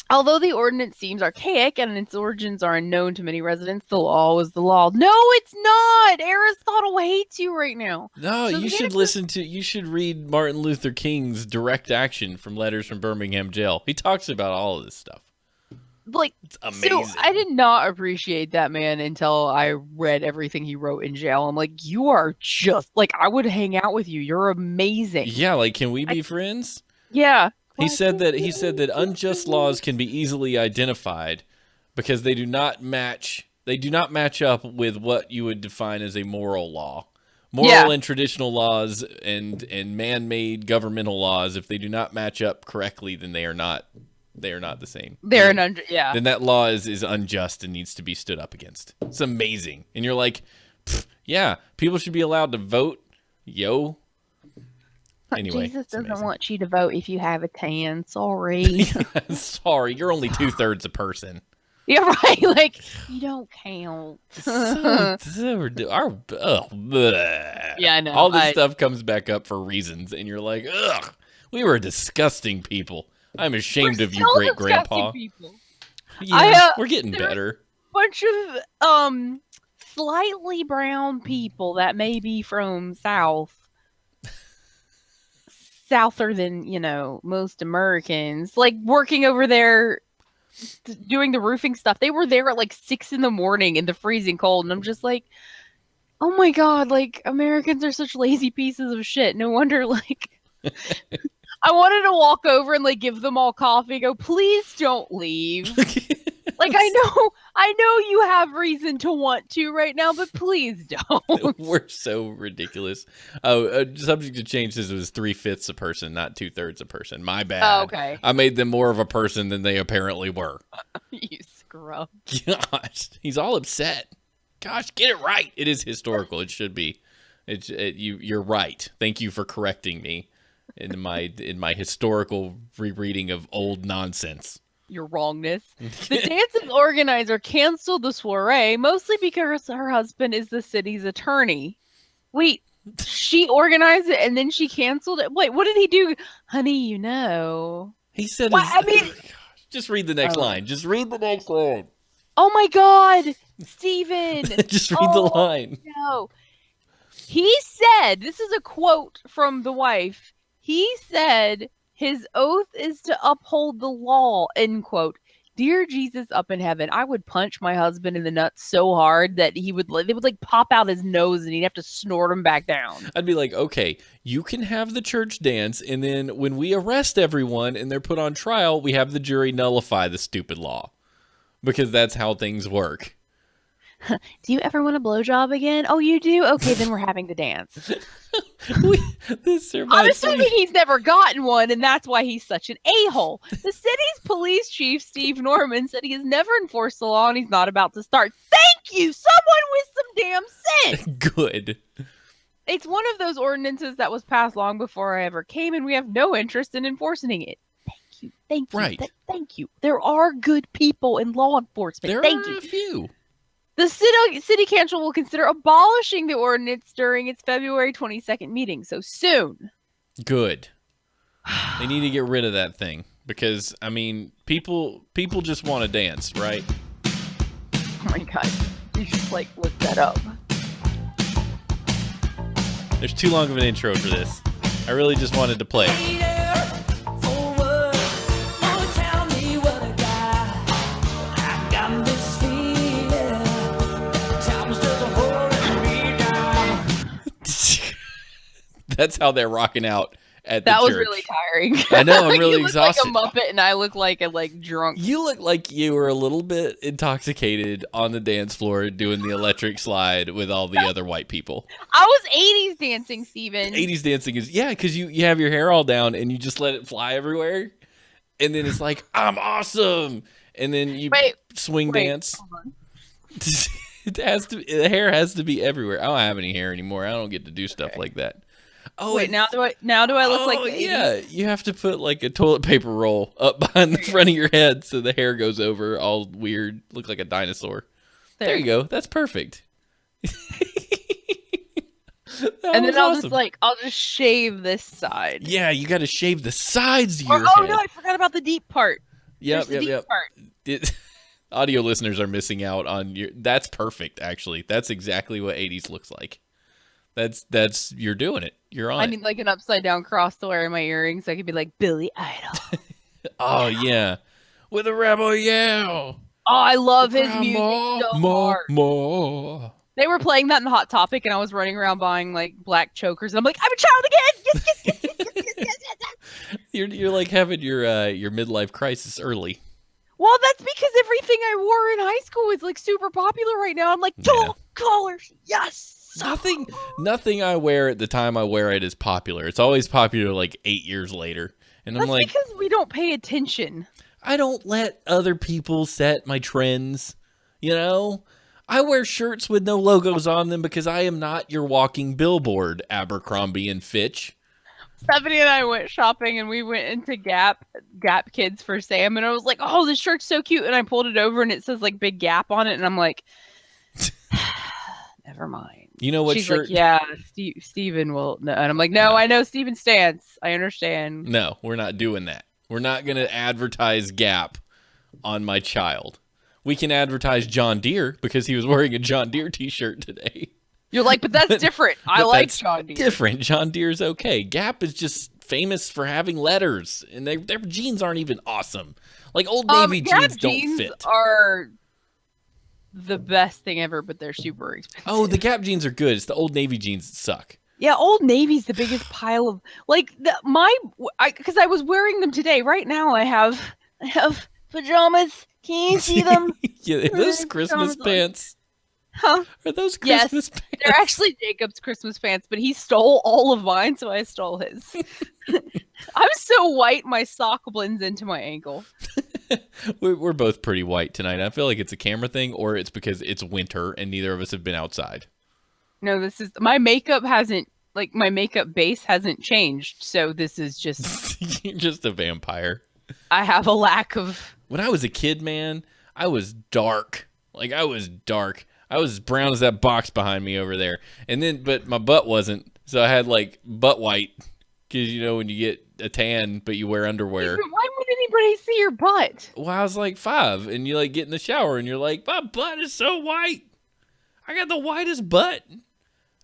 Although the ordinance seems archaic and its origins are unknown to many residents, the law was the law. No, it's not! Aristotle hates you right now. No, So you should you should read Martin Luther King's direct action from Letters from Birmingham Jail. He talks about all of this stuff. Like, It's amazing. so I did not appreciate that man until I read everything he wrote in jail. I'm like, you are just, like, I would hang out with you. You're amazing. Yeah, like, can we be friends? Yeah. He said that unjust laws can be easily identified because they do not match up with what you would define as a moral law. Moral and traditional laws and man-made governmental laws, if they do not match up correctly, then they are not the same. Then that law is unjust and needs to be stood up against. It's amazing. And you're like, yeah, people should be allowed to vote. Yo. Anyway, Jesus doesn't want you to vote if you have a tan. Sorry. Sorry, you're only 2/3 a person. Yeah, right. Like, you don't count. Yeah, I know. All this stuff comes back up for reasons, and you're like, ugh, we were disgusting people. I'm ashamed of you, great grandpa. Yeah, we're getting better. Bunch of slightly brown people that may be from souther than, most Americans, like working over there doing the roofing stuff. They were there at like 6 a.m. in the freezing cold, and I'm just like, oh my god, like, Americans are such lazy pieces of shit. No wonder, like, I wanted to walk over and like give them all coffee, go, please don't leave. Like, I know you have reason to want to right now, but please don't. We're so ridiculous. Subject to change says it was 3/5 a person, not 2/3 a person. My bad. Oh, okay. I made them more of a person than they apparently were. You scrub. Gosh, he's all upset. Gosh, get it right. It is historical. It should be. You're right. Thank you for correcting me in my historical rereading of old nonsense. Your wrongness. The dance's organizer canceled the soiree mostly because her husband is the city's attorney. Wait, she organized it and then she canceled it? Wait, what did he do? Honey, He said, just read the next line. Just read the next line. Oh my God, Steven. Just read the line. No. He said, this is a quote from the wife. He said, his oath is to uphold the law, end quote. Dear Jesus up in heaven, I would punch my husband in the nuts so hard that they would like pop out his nose and he'd have to snort him back down. I'd be like, okay, you can have the church dance, and then when we arrest everyone and they're put on trial, we have the jury nullify the stupid law. Because that's how things work. Do you ever want a blowjob again? Oh, you do? Okay, then we're having the dance. I'm assuming he's never gotten one, and that's why he's such an a-hole. The city's police chief, Steve Norman, said he has never enforced the law, and he's not about to start. Thank you! Someone with some damn sense! Good. It's one of those ordinances that was passed long before I ever came, and we have no interest in enforcing it. Thank you. Thank you. Right. Thank you. There are good people in law enforcement. Thank you. A few. The city council will consider abolishing the ordinance during its February 22nd meeting, so soon. Good. They need to get rid of that thing because, I mean, people just want to dance, right? Oh my god, you should look that up. There's too long of an intro for this. I really just wanted to play it. That's how they're rocking out at the That was church. really tiring. I know, I'm You really look exhausted. like a Muppet, and I look like a drunk. You look like you were a little bit intoxicated on the dance floor doing the electric slide with all the other white people. I was 80s dancing, Steven. 80s dancing is, yeah, because you have your hair all down and you just let it fly everywhere. And then it's like, I'm awesome. And then you swing dance. Hold on. The hair has to be everywhere. I don't have any hair anymore. I don't get to do stuff like that. Oh, Wait, now do I look like the 80s? Yeah, you have to put like a toilet paper roll up behind the front of your head so the hair goes over all weird, look like a dinosaur. There you go. That's perfect. And then I'll just shave this side. Yeah, you got to shave the sides of your head. Oh no, I forgot about the deep part. Yep. Part. Audio listeners are missing out on your. That's perfect, actually. That's exactly what 80s looks like. That's you're doing it. You're on. I need like an upside down cross to wear in my earrings. So I could be like Billy Idol. Oh yeah, with a rebel yell. Oh, I love his music so hard. More. They were playing that in Hot Topic, and I was running around buying like black chokers, and I'm like, I'm a child again. Yes. You're like having your midlife crisis early. Well, that's because everything I wore in high school is like super popular right now. I'm like, tall colors, yes. Nothing I wear at the time I wear it is popular. It's always popular like 8 years later. And That's I'm like, because we don't pay attention. I don't let other people set my trends. You know, I wear shirts with no logos on them because I am not your walking billboard, Abercrombie and Fitch. Stephanie and I went shopping, and we went into Gap Kids for Sam, and I was like, oh, this shirt's so cute. And I pulled it over, and it says like Big Gap on it. And I'm like, never mind. You know what She's shirt? Like, yeah, Steven will. No. And I'm like, no, I know Steven's stance. I understand. No, we're not doing that. We're not going to advertise Gap on my child. We can advertise John Deere because he was wearing a John Deere t-shirt today. You're like, but that's different. I like John Deere. Different. John Deere's okay. Gap is just famous for having letters, and their jeans aren't even awesome. Like Old Navy jeans don't fit. Are the best thing ever, but they're super expensive. Oh, the Gap jeans are good. It's the Old Navy jeans that suck. Yeah, Old Navy's the biggest pile of like because I was wearing them today. Right now, I have pajamas. Can you see them? Yeah, those Christmas pants. Huh? Are those Christmas pants? They're actually Jacob's Christmas pants, but he stole all of mine, so I stole his. I'm so white, my sock blends into my ankle. We're both pretty white tonight. I feel like it's a camera thing, or it's because it's winter and neither of us have been outside. No, this is my makeup my makeup base hasn't changed, so this is just You're just a vampire. I have a lack of. When I was a kid, man, I was dark. Like I was dark. I was as brown as that box behind me over there. But my butt wasn't, so I had like butt white. Because you know when you get a tan, but you wear underwear. Why would anybody see your butt? Well, I was like 5, and you like get in the shower, and you're like, my butt is so white. I got the whitest butt.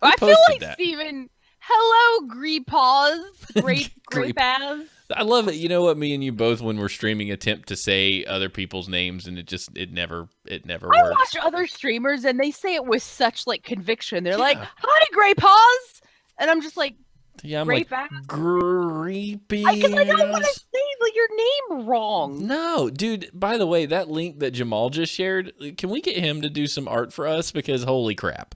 I feel like Steven. Hello, Greepaws. Great ass. I love it. You know what? Me and you both, when we're streaming, attempt to say other people's names, and it never works. I watch other streamers, and they say it with such like conviction. They're like, "Hi, Greepaws," and I'm just like, "Yeah, I'm like creepy." Because I don't want to say like your name wrong. No, dude. By the way, that link that Jamal just shared, can we get him to do some art for us? Because holy crap,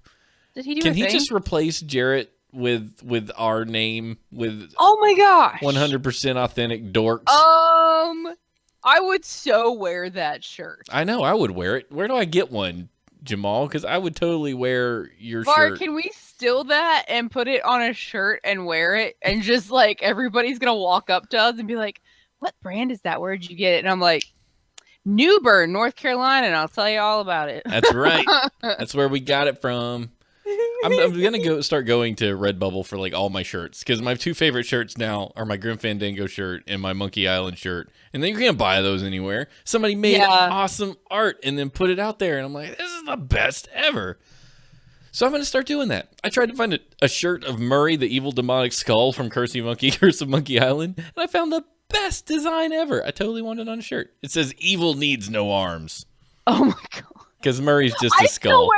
did he do? Can he just replace Jarrett with our name with? Oh my gosh, 100% authentic dorks. I would so wear that shirt. I know, I would wear it. Where do I get one, Jamal? Because I would totally wear your shirt. Can we steal that and put it on a shirt and wear it? And just like everybody's gonna walk up to us and be like, "What brand is that? Where'd you get it?" And I'm like, New Bern, North Carolina, and I'll tell you all about it. That's right. That's where we got it from. I'm gonna start going to Redbubble for like all my shirts, because my 2 favorite shirts now are my Grim Fandango shirt and my Monkey Island shirt, and then you can't buy those anywhere. Somebody made awesome art and then put it out there, and I'm like, this is the best ever. So I'm gonna start doing that. I tried to find a shirt of Murray, the evil demonic skull from Curse of Monkey Island, and I found the best design ever. I totally want it on a shirt. It says "Evil needs no arms." Oh my god. Because Murray's just a skull.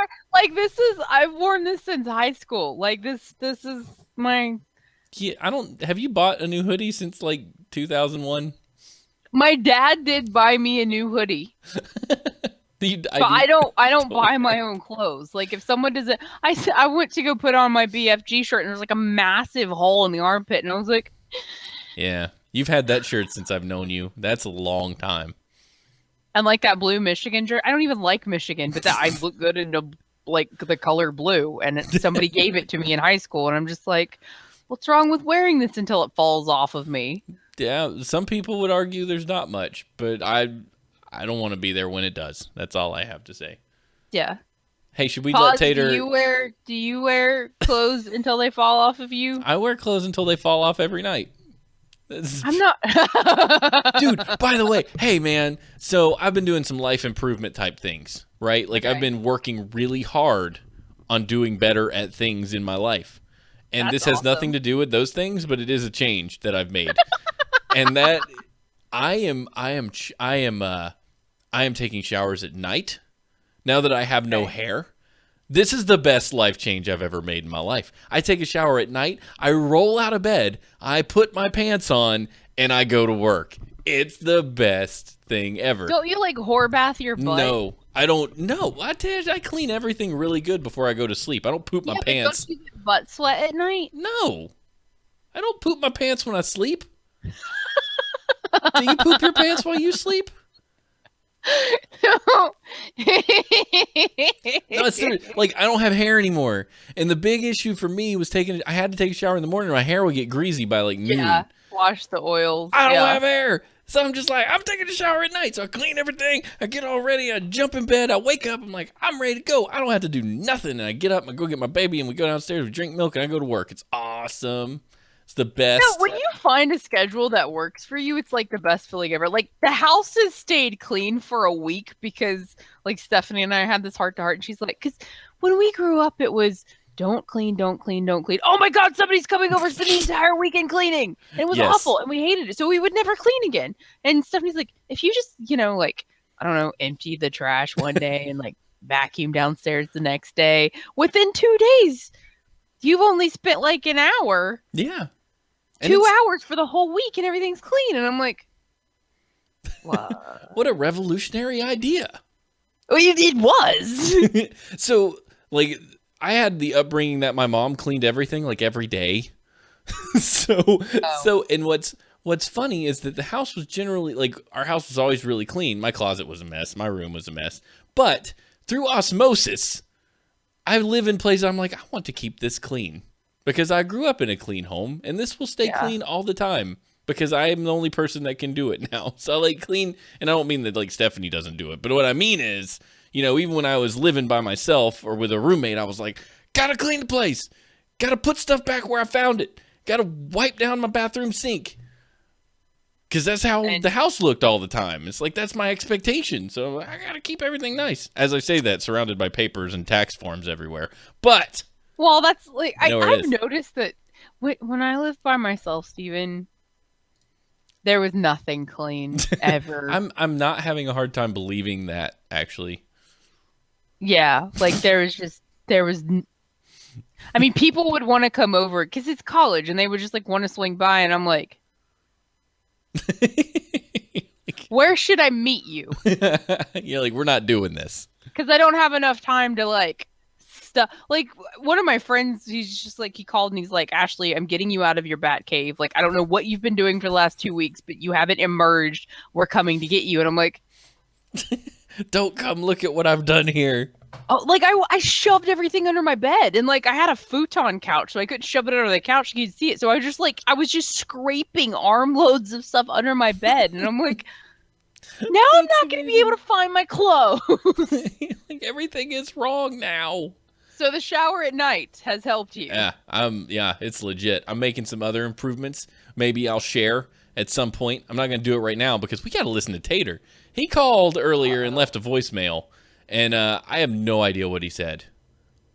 I've worn this since high school. Like this is my. Yeah, I don't. Have you bought a new hoodie since like 2001? My dad did buy me a new hoodie. But I don't buy my own clothes. Like if someone does it, I went to go put on my BFG shirt and there's like a massive hole in the armpit and I was like, Yeah, you've had that shirt since I've known you. That's a long time. and like that blue Michigan shirt. I don't even like Michigan, but that I look good in like the color blue. And somebody gave it to me in high school, and I'm just like, what's wrong with wearing this until it falls off of me? Yeah, some people would argue there's not much, but I don't want to be there when it does. That's all I have to say. Yeah. Hey, should we Pause, let Tater? Do you wear clothes until they fall off of you? I wear clothes until they fall off every night. I'm not. Dude, by the way, hey man, so I've been doing some life improvement type things, right? Like I've been working really hard on doing better at things in my life. And this has nothing to do with those things, but it is a change that I've made. And that I am taking showers at night now that I have no hair. This is the best life change I've ever made in my life. I take a shower at night, I roll out of bed, I put my pants on, and I go to work. It's the best thing ever. Don't you like whore bath your butt? No, I don't. No, I clean everything really good before I go to sleep. I don't poop my pants. Don't you get butt sweat at night? No, I don't poop my pants when I sleep. Do you poop your pants while you sleep? No. No, it's serious. Like I don't have hair anymore, and the big issue for me was I had to take a shower in the morning, or my hair would get greasy by like noon. Yeah, wash the oils. I don't have hair, so I'm just like I'm taking a shower at night. So I clean everything, I get all ready, I jump in bed, I wake up, I'm like I'm ready to go. I don't have to do nothing, and I get up, I go get my baby, and we go downstairs, we drink milk, and I go to work. It's awesome. It's the best. No, when you find a schedule that works for you, it's like the best feeling ever. Like the house has stayed clean for a week because like Stephanie and I had this heart to heart, and she's like, because when we grew up, it was don't clean, don't clean, don't clean. Oh my God, somebody's coming over, spend the entire weekend cleaning. And it was awful, and we hated it. So we would never clean again. And Stephanie's like, if you just, like, I don't know, empty the trash one day and like vacuum downstairs the next day, within 2 days, you've only spent like an hour. Yeah. 2 hours for the whole week and everything's clean. And I'm like, what? What a revolutionary idea. Well, it was. So, like, I had the upbringing that my mom cleaned everything like every day. And what's funny is that the house was generally like our house was always really clean. My closet was a mess. My room was a mess. But through osmosis, I live in places I'm like, I want to keep this clean. Because I grew up in a clean home, and this will stay clean all the time. Because I am the only person that can do it now. So I like clean, and I don't mean that like Stephanie doesn't do it. But what I mean is, even when I was living by myself or with a roommate, I was like, gotta clean the place. Gotta put stuff back where I found it. Gotta wipe down my bathroom sink. Because that's how the house looked all the time. It's like, that's my expectation. So I gotta keep everything nice. As I say that, surrounded by papers and tax forms everywhere. But... Well, that's like I've noticed that when I lived by myself, Steven, there was nothing clean ever. I'm not having a hard time believing that, actually. Yeah, like I mean, people would want to come over because it's college, and they would just like want to swing by, and I'm like, where should I meet you? Yeah, like we're not doing this because I don't have enough time to like. Like one of my friends, he's just like, he called and he's like, Ashley, I'm getting you out of your bat cave. Like, I don't know what you've been doing for the last 2 weeks, but you haven't emerged. We're coming to get you. And I'm like, don't come look at what I've done here. Oh, like I shoved everything under my bed, and like I had a futon couch, so I couldn't shove it under the couch. You could see it. So I was just scraping armloads of stuff under my bed. And I'm like, now I'm not going to be able to find my clothes. Like everything is wrong now. So the shower at night has helped you. Yeah, it's legit. I'm making some other improvements. Maybe I'll share at some point. I'm not going to do it right now because we got to listen to Tater. He called earlier and left a voicemail, and I have no idea what he said.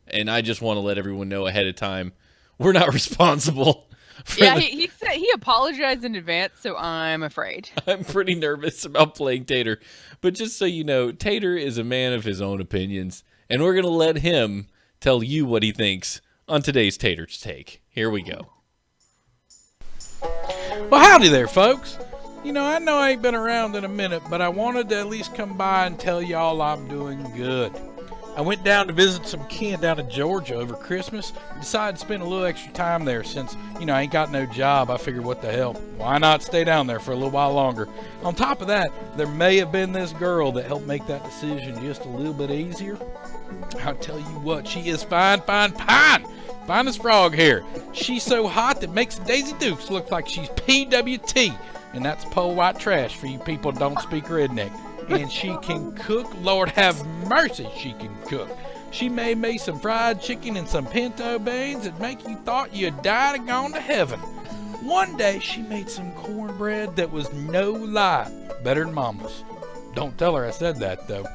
And I just want to let everyone know ahead of time, we're not responsible. He said he apologized in advance, so I'm afraid. I'm pretty nervous about playing Tater. But just so you know, Tater is a man of his own opinions, and we're going to let him tell you what he thinks on today's Tater's Take. Here we go. Well, howdy there, folks. You know I ain't been around in a minute, but I wanted to at least come by and tell y'all I'm doing good. I went down to visit some kin down in Georgia over Christmas and decided to spend a little extra time there since, I ain't got no job. I figured, what the hell, why not stay down there for a little while longer? On top of that, there may have been this girl that helped make that decision just a little bit easier. I'll tell you what, she is fine. Fine as frog hair. She's so hot that makes Daisy Dukes look like she's PWT. And that's pole white trash for you people that don't speak redneck. And she can cook. Lord have mercy, she can cook. She made me some fried chicken and some pinto beans that make you thought you'd died and gone to heaven. One day she made some cornbread that was no lie better than Mama's. Don't tell her I said that though.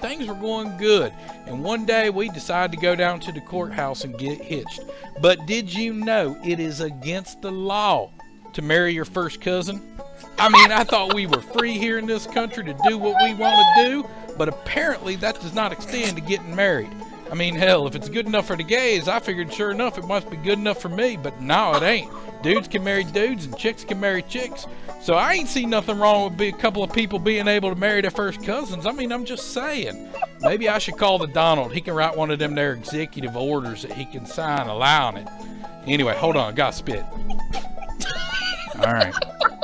Things were going good, and one day we decided to go down to the courthouse and get hitched. But did you know it is against the law to marry your first cousin? I mean, I thought we were free here in this country to do what we want to do, but apparently that does not extend to getting married. I mean, hell, if it's good enough for the gays, I figured sure enough it must be good enough for me, but no, it ain't. Dudes can marry dudes and chicks can marry chicks. So I ain't seen nothing wrong with a couple of people being able to marry their first cousins. I mean, I'm just saying. Maybe I should call the Donald. He can write one of them their executive orders that he can sign allowing it. Anyway, hold on. I got to spit. All right.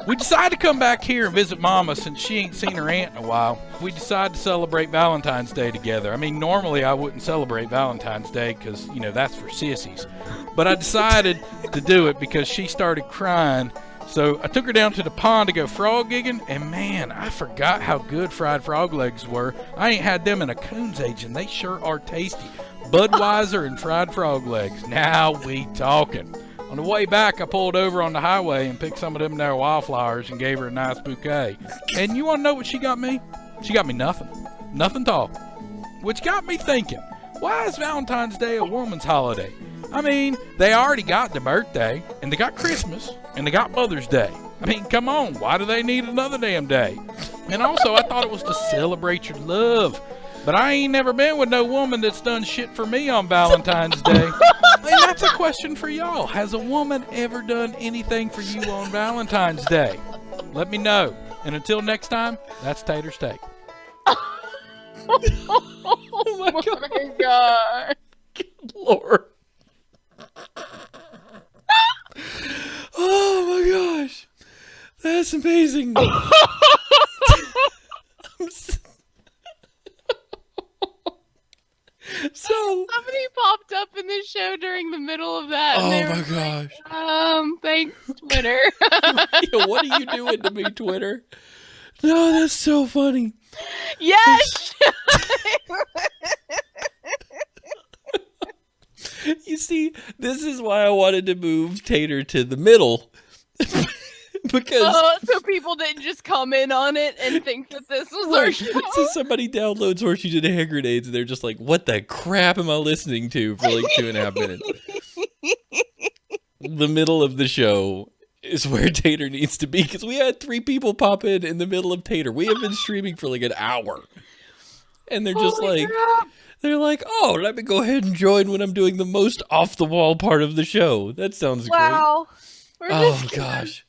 We decided to come back here and visit Mama since she ain't seen her aunt in a while. We decided to celebrate Valentine's Day together. I mean, normally I wouldn't celebrate Valentine's Day because, that's for sissies. But I decided to do it because she started crying. So I took her down to the pond to go frog gigging, and man, I forgot how good fried frog legs were. I ain't had them in a coon's age, and they sure are tasty. Budweiser and fried frog legs. Now we talking. On the way back, I pulled over on the highway and picked some of them there wildflowers and gave her a nice bouquet. And you want to know what she got me? She got me nothing. Nothing at all. Which got me thinking, why is Valentine's Day a woman's holiday? I mean, they already got the birthday, and they got Christmas, and they got Mother's Day. I mean, come on, why do they need another damn day? And also, I thought it was to celebrate your love. But I ain't never been with no woman that's done shit for me on Valentine's Day. And that's a question for y'all. Has a woman ever done anything for you on Valentine's Day? Let me know. And until next time, that's Tater's Take. Oh my god. Good Lord. Oh my gosh. That's amazing. So somebody popped up in the show during the middle of that. Oh and my gosh. Like, thanks, Twitter. Yeah, what are you doing to me, Twitter? No, that's so funny. Yes. You see, this is why I wanted to move Tater to the middle. Because so people didn't just comment on it and think that this was our show. So somebody downloads Horseshoes and Hand Grenades and they're just like, what the crap am I listening to for like 2.5 minutes? The middle of the show is where Tater needs to be, because we had 3 people pop in the middle of Tater. We have been streaming for like an hour. And they're just Holy like, crap. they're like, oh, let me go ahead and join when I'm doing the most off-the-wall part of the show. That sounds Wow. great. We're Oh, just gosh.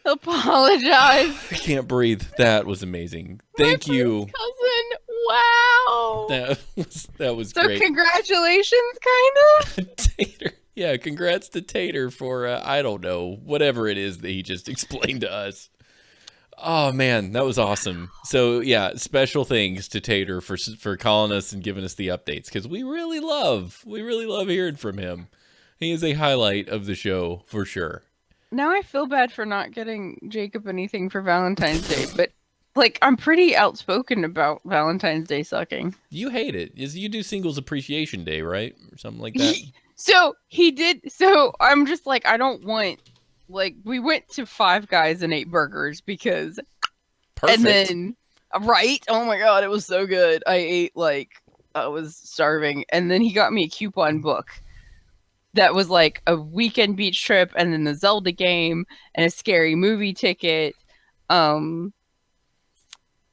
apologize. I can't breathe. That was amazing. Thank My you. first cousin. Wow. That was So great. congratulations, kind of. Tater. Yeah, congrats to Tater for, I don't know, whatever it is that he just explained to us. Oh, man, that was awesome. So, yeah, special thanks to Tater for calling us and giving us the updates, because we really love hearing from him. He is a highlight of the show, for sure. Now I feel bad for not getting Jacob anything for Valentine's Day, but like I'm pretty outspoken about Valentine's Day sucking. You hate it. You do Singles Appreciation Day, right? Or something like that? So he did. So I'm just like, I don't want, like, we went to Five Guys and ate burgers because, Perfect. and then, right? Oh my God, it was so good. I ate like, I was starving. And then he got me a coupon book that was like a weekend beach trip and then the Zelda game and a scary movie ticket. And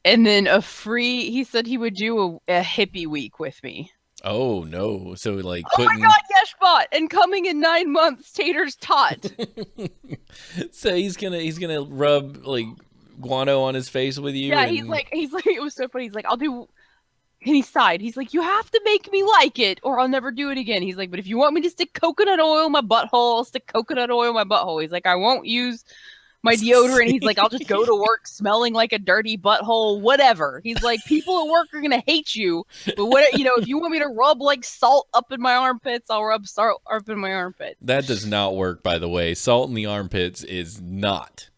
then a free, he said he would do a hippie week with me. Oh no! So like Oh my putting. god, Yeshbot! And coming in 9 months, Tater's tot. So he's gonna rub like guano on his face with you, Yeah, and he's like, it was so funny. He's like, I'll do. And he sighed. He's like, you have to make me like it, or I'll never do it again. He's like, but if you want me to stick coconut oil in my butthole, I'll stick coconut oil in my butthole. He's like, I won't use my deodorant. He's like, I'll just go to work smelling like a dirty butthole, whatever. He's like, people at work are gonna hate you, but what if you want me to rub like salt up in my armpits, I'll rub salt up in my armpits. that does not work. By the way, salt in the armpits is not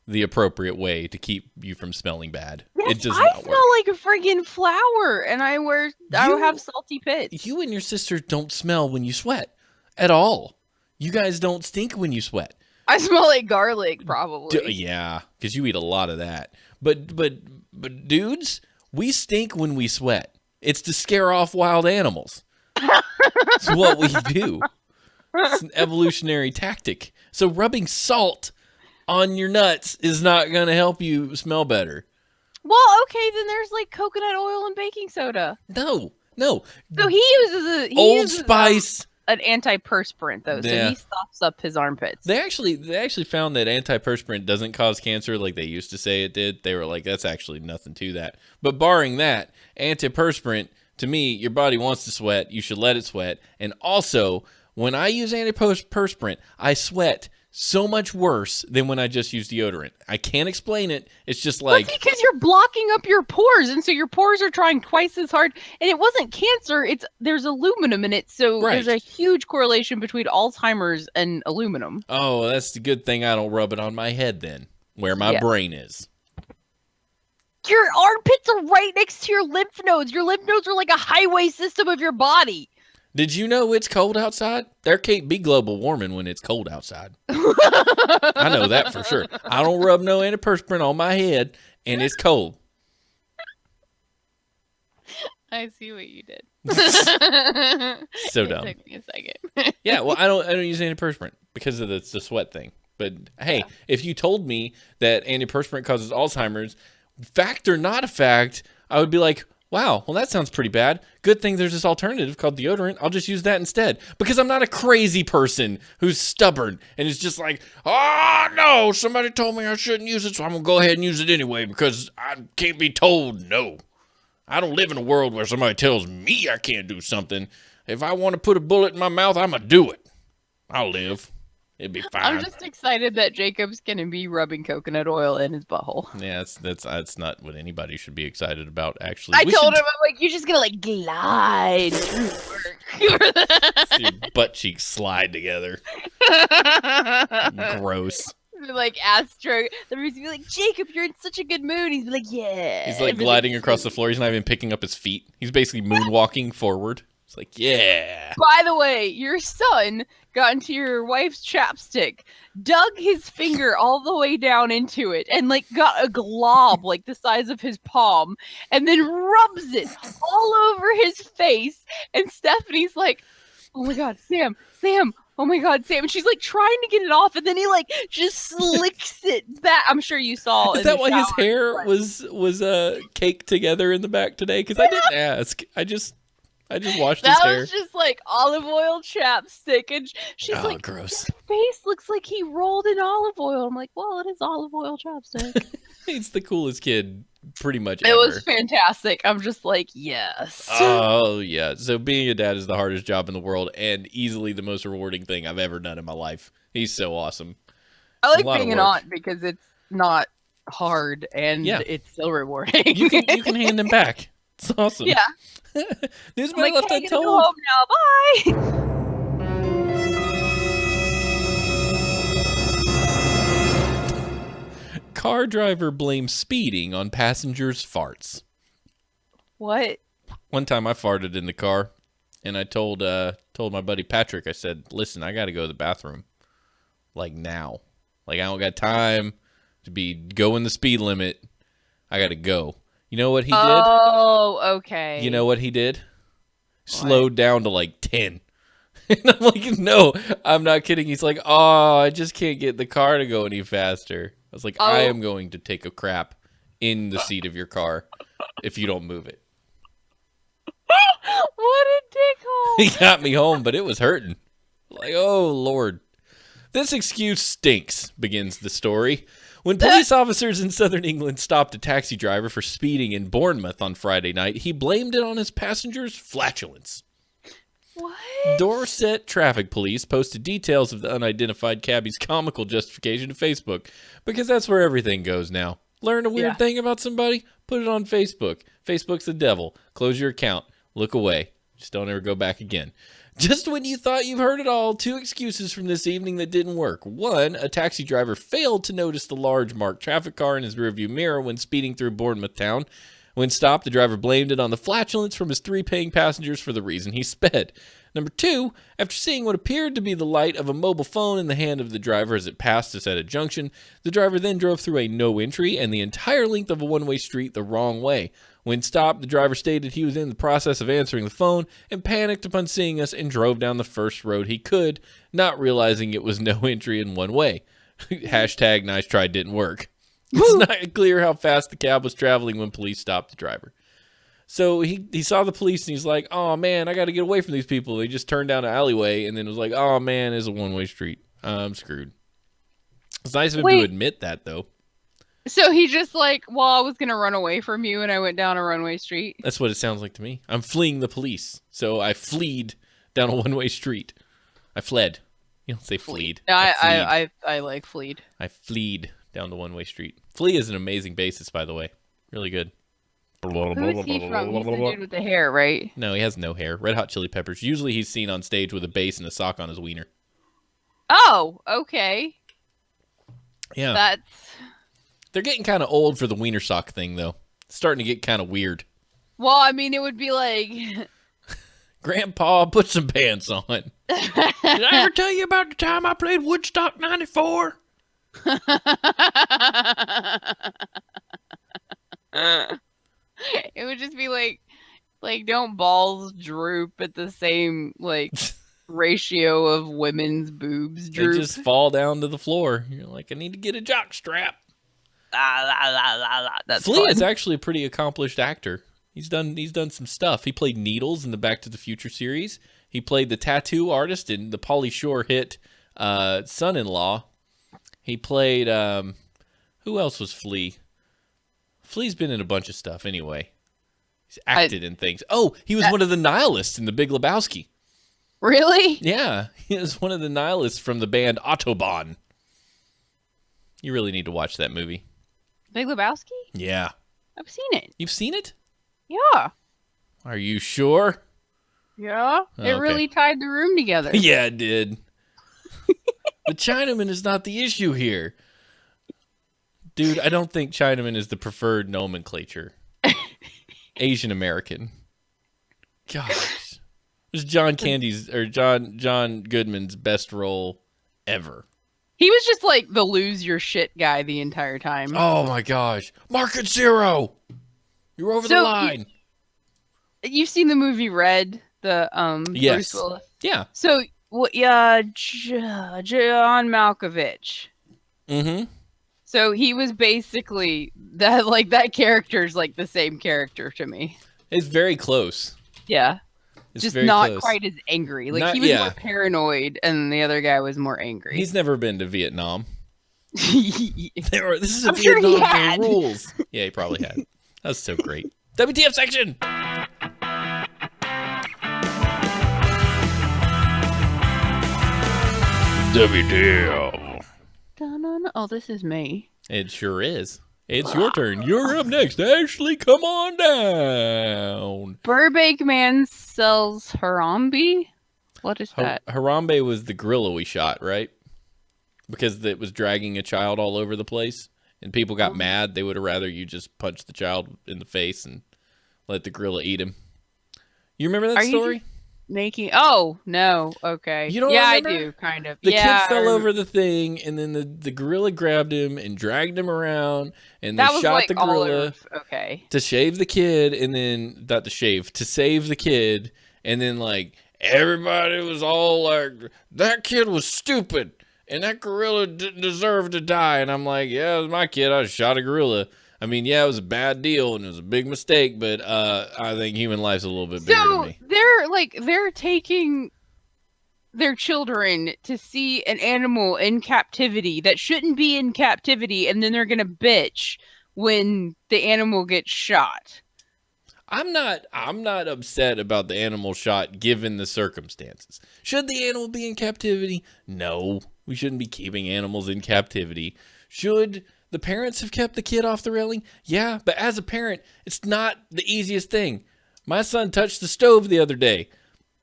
the appropriate way to keep you from smelling bad. Yes, It does I not smell work. like a friggin' flower, and I have salty pits. You and your sister don't smell when you sweat at all. You guys don't stink when you sweat. I smell like garlic, probably. Yeah, because you eat a lot of that. But dudes, we stink when we sweat. It's to scare off wild animals. It's what we do. It's an evolutionary tactic. So rubbing salt on your nuts is not going to help you smell better. Well, okay, then there's like coconut oil and baking soda. No. So he uses Old Spice. An antiperspirant though, so Yeah. he stops up his armpits. They actually found that antiperspirant doesn't cause cancer like they used to say it did. They were like, that's actually nothing to that. But barring that, antiperspirant, to me, your body wants to sweat. You should let it sweat. And also, when I use antiperspirant, I sweat so much worse than when I just use deodorant. I can't explain it. It's just like, That's because you're blocking up your pores, and so your pores are trying twice as hard. And it wasn't cancer; there's aluminum in it, so Right. there's a huge correlation between Alzheimer's and aluminum. oh, that's the good thing I don't rub it on my head then, where my Yeah. brain is. Your armpits are right next to your lymph nodes. Your lymph nodes are like a highway system of your body. Did you know it's cold outside? There can't be global warming when it's cold outside. I know that for sure. I don't rub no antiperspirant on my head, and it's cold. I see what you did. So It dumb. took me a second. Yeah, well, I don't use antiperspirant because of the sweat thing. But hey, if you told me that antiperspirant causes Alzheimer's, fact or not a fact, I would be like, wow, well, that sounds pretty bad. Good thing there's this alternative called deodorant. I'll just use that instead. Because I'm not a crazy person who's stubborn and is just like, oh, no, somebody told me I shouldn't use it, so I'm going to go ahead and use it anyway because I can't be told no. I don't live in a world where somebody tells me I can't do something. If I want to put a bullet in my mouth, I'm going to do it. I'll live. It'd be fine. I'm just excited that Jacob's gonna be rubbing coconut oil in his butthole. Yeah, that's not what anybody should be excited about. Actually, I We told should him, I'm like, you're just gonna like glide through work. see your butt cheeks slide together. Gross. Like Astro, the he's be like, Jacob, you're in such a good mood. He's be like, yeah. He's like gliding across the floor. He's not even picking up his feet. He's basically moonwalking forward. It's like, yeah. By the way, your son got into your wife's chapstick, dug his finger all the way down into it, and like got a glob like the size of his palm, and then rubs it all over his face. And Stephanie's like, oh my god, Sam, oh my god, Sam. And she's like trying to get it off, and then he like just slicks it back. I'm sure you saw. Is in that the why his shower. hair was caked together in the back today? Because I didn't ask. I just washed his That hair. was just like olive oil chapstick, and she's Oh, like, gross. his face looks like he rolled in olive oil. I'm like, well, it is olive oil chapstick. He's the coolest kid pretty much It ever. was fantastic. I'm just like, yes. Oh, yeah. So being a dad is the hardest job in the world and easily the most rewarding thing I've ever done in my life. He's so awesome. I a like lot of being an work. aunt because it's not hard and Yeah. it's still rewarding. You can hand him back. It's awesome. Yeah. This I'm man like, left hey, gonna untold. go home now. Bye. Car driver blames speeding on passengers' farts. What? One time I farted in the car, and I told my buddy Patrick, I said, listen, I got to go to the bathroom. Like now. Like I don't got time to be going the speed limit. I got to go. You know what he did? Oh, okay. You know what he did? Slowed down to like 10. And I'm like, no, I'm not kidding. He's like, oh, I just can't get the car to go any faster. I was like, I Oh. am going to take a crap in the seat of your car if you don't move it. What a He dickhole! got me home, but it was hurting. Like, oh, Lord. This excuse stinks, begins the story. When police officers in southern England stopped a taxi driver for speeding in Bournemouth on Friday night, he blamed it on his passenger's flatulence. What? Dorset traffic police posted details of the unidentified cabbie's comical justification to Facebook, because that's where everything goes now. Learn a weird thing about somebody, put it on Facebook. Facebook's the devil. Close your account. Look away. Just don't ever go back again. Just when you thought you've heard it all, 2 excuses from this evening that didn't work. 1, a taxi driver failed to notice the large marked traffic car in his rearview mirror when speeding through Bournemouth town. When stopped, the driver blamed it on the flatulence from his 3 paying passengers for the reason he sped. Number 2, after seeing what appeared to be the light of a mobile phone in the hand of the driver as it passed us at a junction, the driver then drove through a no entry and the entire length of a one-way street the wrong way. When stopped, the driver stated he was in the process of answering the phone and panicked upon seeing us and drove down the first road he could, not realizing it was no entry in one way. Hashtag nice try didn't work. It's not clear how fast the cab was traveling when police stopped the driver. So he saw the police and he's like, oh man, I got to get away from these people. He just turned down an alleyway and then was like, oh man, it's a one-way street. I'm screwed. It's nice of him to admit that though. So he just like, well, I was going to run away from you and I went down a runway street. That's what it sounds like to me. I'm fleeing the police. So I fleed down a one-way street. I fled. You don't say fleed. I like fleed. I fleed down the one-way street. Flea is an amazing bassist, by the way. Really good. Who is he from? He's the dude with the hair, right? No, he has no hair. Red Hot Chili Peppers. Usually he's seen on stage with a bass and a sock on his wiener. Oh, okay. Yeah. They're getting kind of old for the wiener sock thing, though. It's starting to get kind of weird. Well, I mean, it would be like... Grandpa, put some pants on. Did I ever tell you about the time I played Woodstock 94? It would just be like don't balls droop at the same like ratio of women's boobs droop? They just fall down to the floor. You're like, I need to get a jock strap. That's Flea fun. is actually a pretty accomplished actor. He's done some stuff. He played Needles in the Back to the Future series. He played the tattoo artist in the Pauly Shore hit Son-in-Law. He played who else was Flea? Flea's been in a bunch of stuff anyway. He's acted in things. Oh, he was one of the nihilists in The Big Lebowski. Really? Yeah, he was one of the nihilists from the band Autobahn. You really need to watch that movie. Big Lebowski? Yeah. I've seen it. You've seen it? Yeah. Are you sure? Yeah. Oh, it really tied the room together. Yeah, it did. The Chinaman is not the issue here. Dude, I don't think Chinaman is the preferred nomenclature. Asian American. Gosh. It was John Goodman's best role ever. He was just like the lose your shit guy the entire time. Oh my gosh. Market zero. You're over the line. You've seen the movie Red, the yes. Bruce Willis. Yeah. So John Malkovich. Mm-hmm. So he was basically that. Like that character's like the same character to me. It's very close. Yeah. It's just very not close. quite as angry. Like he was more paranoid, and the other guy was more angry. He's never been to Vietnam. This is a Vietnam rules. Yeah, he probably had. That was so great. WTF section. WTF. Oh, this is me. It sure is. It's your turn. You're up next, Ashley. Come on down. Burbank man sells Harambe. What is that? Harambe was the gorilla we shot, right? Because it was dragging a child all over the place, and people got mad. They would have rather you just punch the child in the face and let the gorilla eat him. You remember that story? Oh, no. Okay. You don't remember? I do, kind of. The kid fell over the thing, and then the gorilla grabbed him and dragged him around, and they shot the gorilla to shave the kid, and then, not to shave, to save the kid, and then, like, everybody was all like, that kid was stupid, and that gorilla didn't deserve to die, and I'm like, yeah, it was my kid, I shot a gorilla. I mean, yeah, it was a bad deal and it was a big mistake, but I think human life's a little bit bigger to So me. they're taking their children to see an animal in captivity that shouldn't be in captivity, and then they're gonna bitch when the animal gets shot. I'm not upset about the animal shot given the circumstances. Should the animal be in captivity? No. We shouldn't be keeping animals in captivity. Should the parents have kept the kid off the railing? Yeah, but as a parent, it's not the easiest thing. My son touched the stove the other day.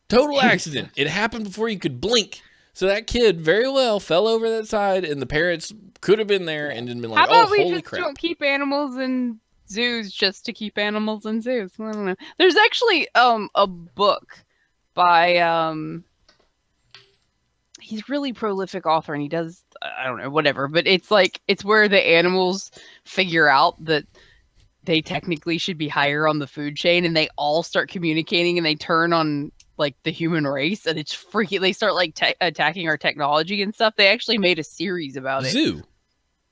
Total accident. It happened before you could blink. So that kid very well fell over that side, and the parents could have been there and been How like, about oh, we holy just crap. don't keep animals in zoos just to keep animals in zoos? I don't know. There's actually a book by he's a really prolific author, and he does, I don't know, whatever, but it's like it's where the animals figure out that they technically should be higher on the food chain, and they all start communicating, and they turn on like the human race, and it's freaky. They start like attacking our technology and stuff. They actually made a series about it. Zoo.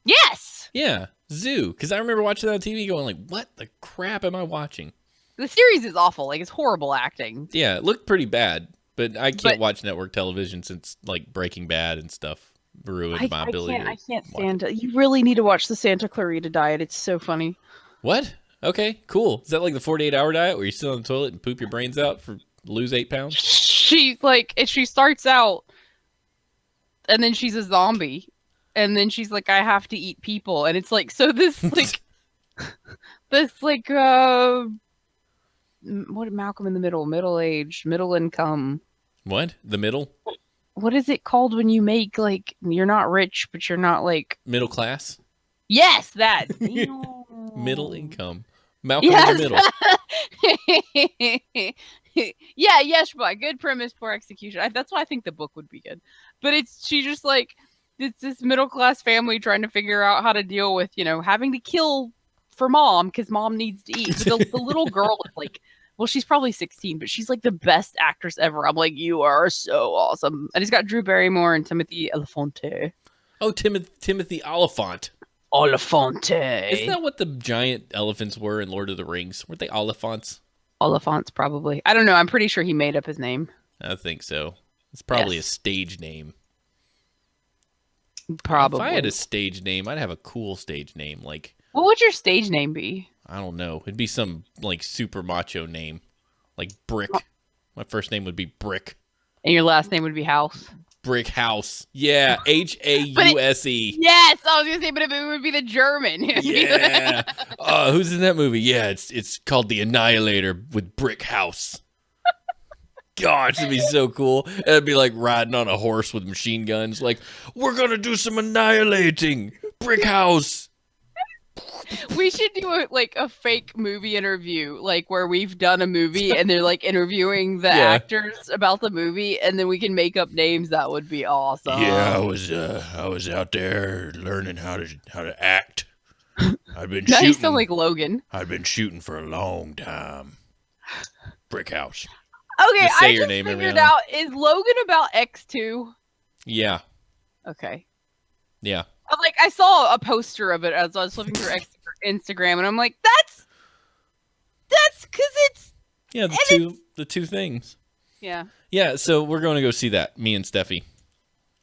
Yes, Yeah, Zoo. Because I remember watching that on TV going like, what the crap am I watching? the series is awful. Like, it's horrible acting. Yeah, it looked pretty bad, but I can't But- watch network television since like Breaking Bad and stuff ruined my ability I can't to watch stand it. You really need to watch the Santa Clarita Diet. It's so funny. What? Okay, cool. Is that like the 48-hour diet where you sit on the toilet and poop your brains out for lose 8 pounds? She starts out, and then she's a zombie, and then she's like, I have to eat people, and it's like, so this like this like what, Malcolm in the middle age, middle income. What? The middle? What is it called when you make, like, you're not rich but you're not like, Middle class? yes, that Middle income. Malcolm in the middle. Yeah, yes, but good premise, poor execution. That's why I think the book would be good. But she just like, it's this middle class family trying to figure out how to deal with, having to kill for mom because mom needs to eat. But the little girl is like, well, she's probably 16, but she's like the best actress ever. I'm like, you are so awesome. And it's got Drew Barrymore and Timothy Olyphant. Oh, Timothy Oliphant. Olyphant. Isn't that what the giant elephants were in Lord of the Rings? Weren't they Oliphants? Oliphants, probably. I don't know. I'm pretty sure he made up his name. I think so. It's probably Yes. a stage name. Probably. If I had a stage name, I'd have a cool stage name. Like, What would your stage name be? I don't know. It'd be some like super macho name. Like Brick. My first name would be Brick. And your last name would be House. Brick House. Yeah. Hause. Yes, I was gonna say, but if it would be the German. Yeah. Who's in that movie? Yeah, it's called The Annihilator with Brick House. Gosh, it'd be so cool. It'd be like riding on a horse with machine guns. Like, we're gonna do some annihilating. Brick House. We should do a fake movie interview, like where we've done a movie and they're like interviewing the Yeah. actors about the movie, and then we can make up names. That would be awesome. Yeah, I was out there learning how to act. I've been Now you shooting. sound like Logan. I've been shooting for a long time. Brick House. Okay, Just say I your just name every figured now out, is Logan about X2? Yeah. Okay. Yeah. I saw a poster of it as I was flipping through Instagram, and I'm like, that's because it's, Yeah, And the two things. yeah. Yeah, so we're going to go see that, me and Steffi.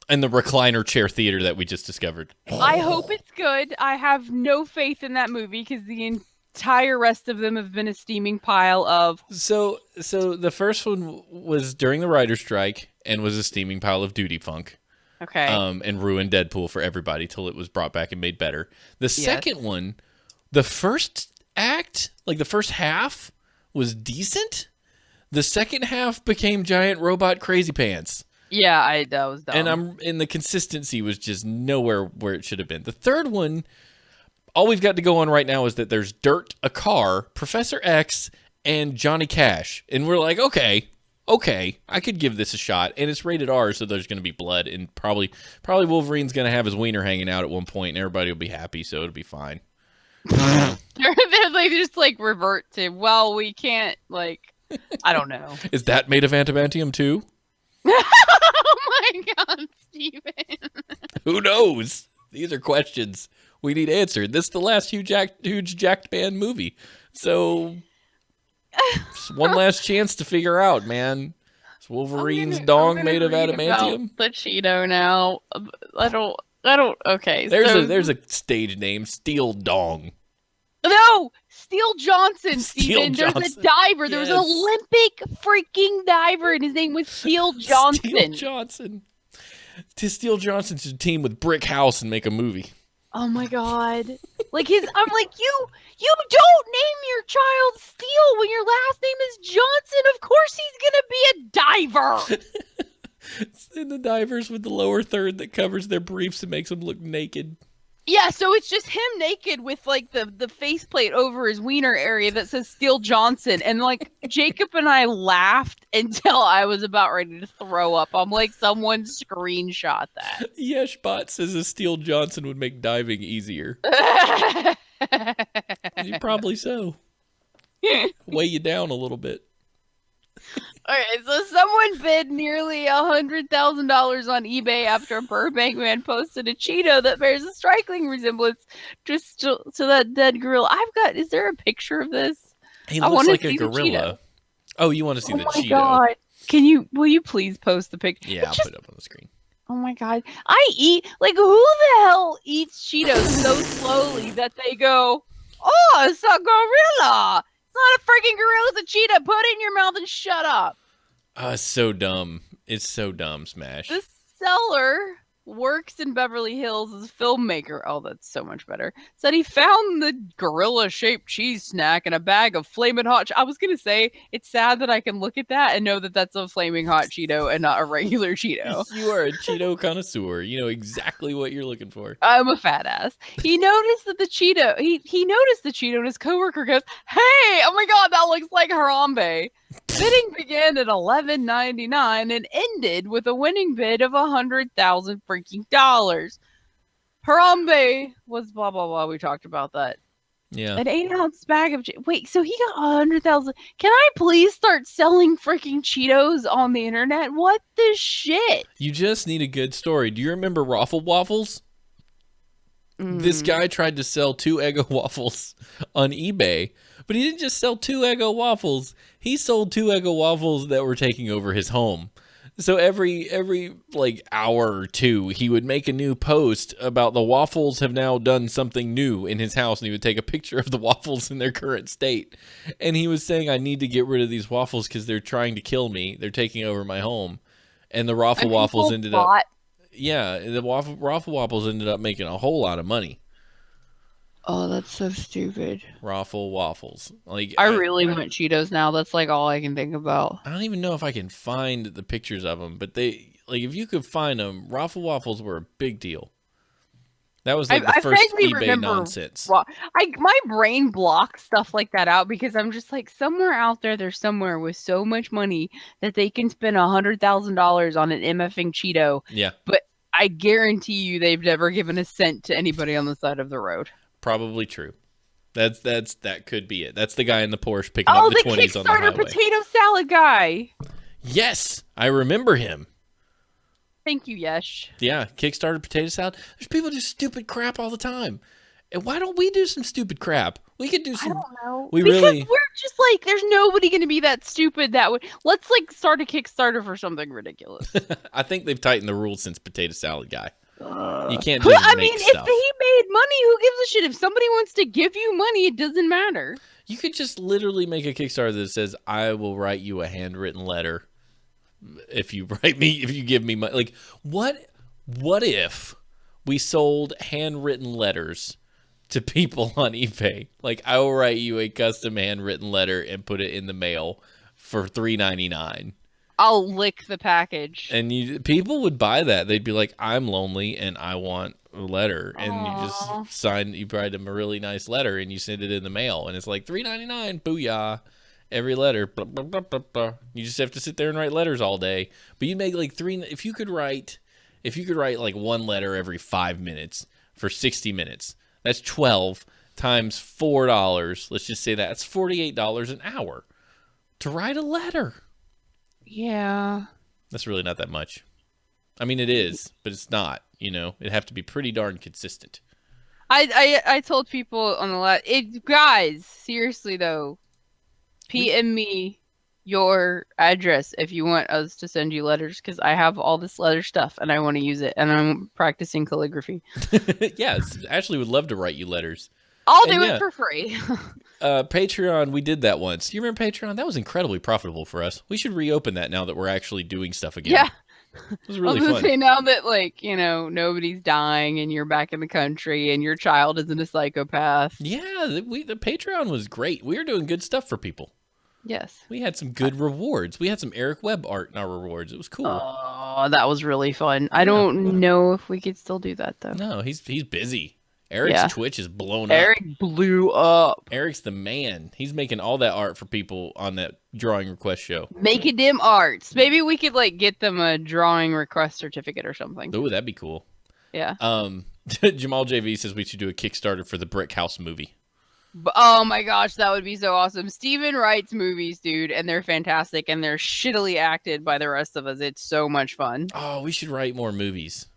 And the recliner chair theater that we just discovered. I hope it's good. I have no faith in that movie because the entire rest of them have been a steaming pile of. So the first one was during the writer's strike and was a steaming pile of duty funk. Okay. And ruined Deadpool for everybody till it was brought back and made better. The second one, the first act, like the first half, was decent. The second half became giant robot crazy pants. Yeah, that was dumb. And the consistency was just nowhere where it should have been. The third one, all we've got to go on right now is that there's Dirt, a car, Professor X, and Johnny Cash. And we're like, okay, I could give this a shot. And it's rated R, so there's going to be blood. And probably Wolverine's going to have his wiener hanging out at one point, and everybody will be happy, so it'll be fine. They just revert to, well, we can't, I don't know. Is that made of adamantium too? Oh my god, Steven. Who knows? These are questions we need answered. This is the last huge jacked man movie. So, it's one last chance to figure out, man. Is Wolverine's dong made of adamantium? The Cheeto now. I don't. Okay. There's a stage name, Steel Dong. No, Steel Johnson. Steel Steven. Johnson. There's a diver. There was an Yes. Olympic freaking diver, and his name was Steel Johnson. Steel Johnson. Steel Johnson should team with Brick House and make a movie. Oh my god! I'm like, you don't name your child Steel when your last name is Johnson. Of course he's gonna be a diver. And the divers with the lower third that covers their briefs and makes them look naked. Yeah, so it's just him naked with like the faceplate over his wiener area that says Steel Johnson, and like Jacob and I laughed until I was about ready to throw up. I'm like, someone screenshot that. Yeshbot says a Steel Johnson would make diving easier. Probably so. Weigh you down a little bit. Okay, so someone bid nearly $100,000 on eBay after a Burbank man posted a Cheeto that bears a striking resemblance to that dead gorilla. Is there a picture of this? He I looks wanna like a see the gorilla. Cheeto. Oh, you want to see the Oh my Cheeto? god. Will you please post the picture? Yeah, I'll put it up on the screen. Oh my god. I eat, like, who the hell eats Cheetos so slowly that they go, oh, it's a gorilla. It's not a freaking gorilla, it's a cheetah. Put it in your mouth and shut up. Oh, it's so dumb. It's so dumb, Smash. This seller works in Beverly Hills as a filmmaker. Oh, that's so much better. Said he found the gorilla-shaped cheese snack in a bag of Flamin' Hot. I was gonna say it's sad that I can look at that and know that that's a Flaming Hot Cheeto and not a regular Cheeto. You are a Cheeto connoisseur. You know exactly what you're looking for. I'm a fat ass. He noticed that the Cheeto. He noticed the Cheeto, and his coworker goes, "Hey, oh my god, that looks like Harambe." Bidding began at $11.99 and ended with a winning bid of $100,000 freaking dollars. Harambe was blah blah blah. We talked about that. Yeah. An 8-ounce bag of wait. So he got 100,000. Can I please start selling freaking Cheetos on the internet? What the shit? You just need a good story. Do you remember Raffle Waffles? This guy tried to sell 2 Eggo waffles on eBay, but he didn't just sell 2 Eggo waffles. He sold 2 Eggo waffles that were taking over his home. So every like hour or two, he would make a new post about the waffles have now done something new in his house, and he would take a picture of the waffles in their current state. And he was saying, I need to get rid of these waffles because they're trying to kill me. They're taking over my home. And the Raffle Waffles ended up... Yeah, the Raffle Waffles ended up making a whole lot of money. Oh, that's so stupid. Raffle Waffles. Like I really want Cheetos now. That's like all I can think about. I don't even know if I can find the pictures of them, but they like if you could find them, Raffle Waffles were a big deal. That was like the first eBay nonsense. My brain blocks stuff like that out because I'm just like, somewhere out there's somewhere with so much money that they can spend $100,000 on an MFing Cheeto. Yeah. But I guarantee you they've never given a cent to anybody on the side of the road. Probably true. That could be it. That's the guy in the Porsche picking up the 20s on the highway. Oh, the Kickstarter potato salad guy. Yes, I remember him. Thank you, Yesh. Yeah, Kickstarter potato salad. There's people do stupid crap all the time. And why don't we do some stupid crap? We could do some. I don't know. Because we're just like, there's nobody going to be that stupid that would. Let's like start a Kickstarter for something ridiculous. I think they've tightened the rules since Potato Salad Guy. You can't If stuff. he made money, who gives a shit? If somebody wants to give you money, it doesn't matter. You could just literally make a Kickstarter that says, "I will write you a handwritten letter if you give me money." Like, what if we sold handwritten letters to people on eBay? Like, I will write you a custom handwritten letter and put it in the mail for $3.99. I'll lick the package. And people would buy that. They'd be like, I'm lonely and I want a letter. And you just you write them a really nice letter and you send it in the mail. And it's like $3.99, booyah. Every letter. Blah, blah, blah, blah, blah. You just have to sit there and write letters all day. But you make like if you could write like one letter every 5 minutes for 60 minutes, that's 12 times $4. Let's just say that's $48 an hour to write a letter. Yeah. That's really not that much. I mean, it is, but it's not. You know, it'd have to be pretty darn consistent. I told people on the last, guys, seriously though, PM me your address if you want us to send you letters, because I have all this letter stuff and I want to use it, and I'm practicing calligraphy. Yeah, Ashley would love to write you letters. I'll And do yeah. it for free. Patreon, we did that once. You remember Patreon? That was incredibly profitable for us. We should reopen that now that we're actually doing stuff again. Yeah. It was really I was gonna fun. say, now that, like, you know, nobody's dying and you're back in the country and your child isn't a psychopath. Yeah, the Patreon was great. We were doing good stuff for people. Yes. We had some good rewards. We had some Eric Webb art in our rewards. It was cool. Oh, that was really fun. I don't know if we could still do that though. No, he's busy. Eric's Yeah. Twitch is blown up. Eric blew up. Eric's the man. He's making all that art for people on that drawing request show. Making them arts. Maybe we could like get them a drawing request certificate or something. Ooh, that'd be cool. Yeah. Jamal JV says we should do a Kickstarter for the Brick House movie. Oh my gosh, that would be so awesome. Steven writes movies, dude, and they're fantastic, and they're shittily acted by the rest of us. It's so much fun. Oh, we should write more movies.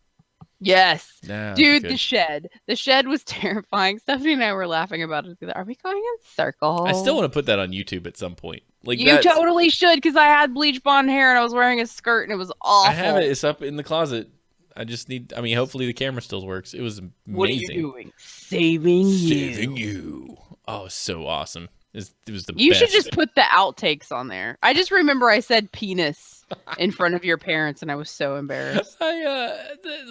Yes. Nah, Dude, good. The Shed. The Shed was terrifying. Stephanie and I were laughing about it together. Are we going in circles? I still want to put that on YouTube at some point. Like You that's- totally should, because I had bleach blonde hair and I was wearing a skirt and it was awful. I have it. It's up in the closet. I just need. I mean, hopefully the camera still works. It was amazing. What are you doing? Saving you. Saving you. Oh, so awesome. It was the You best. should just put the outtakes on there. I just remember I said penis in front of your parents and I was so embarrassed.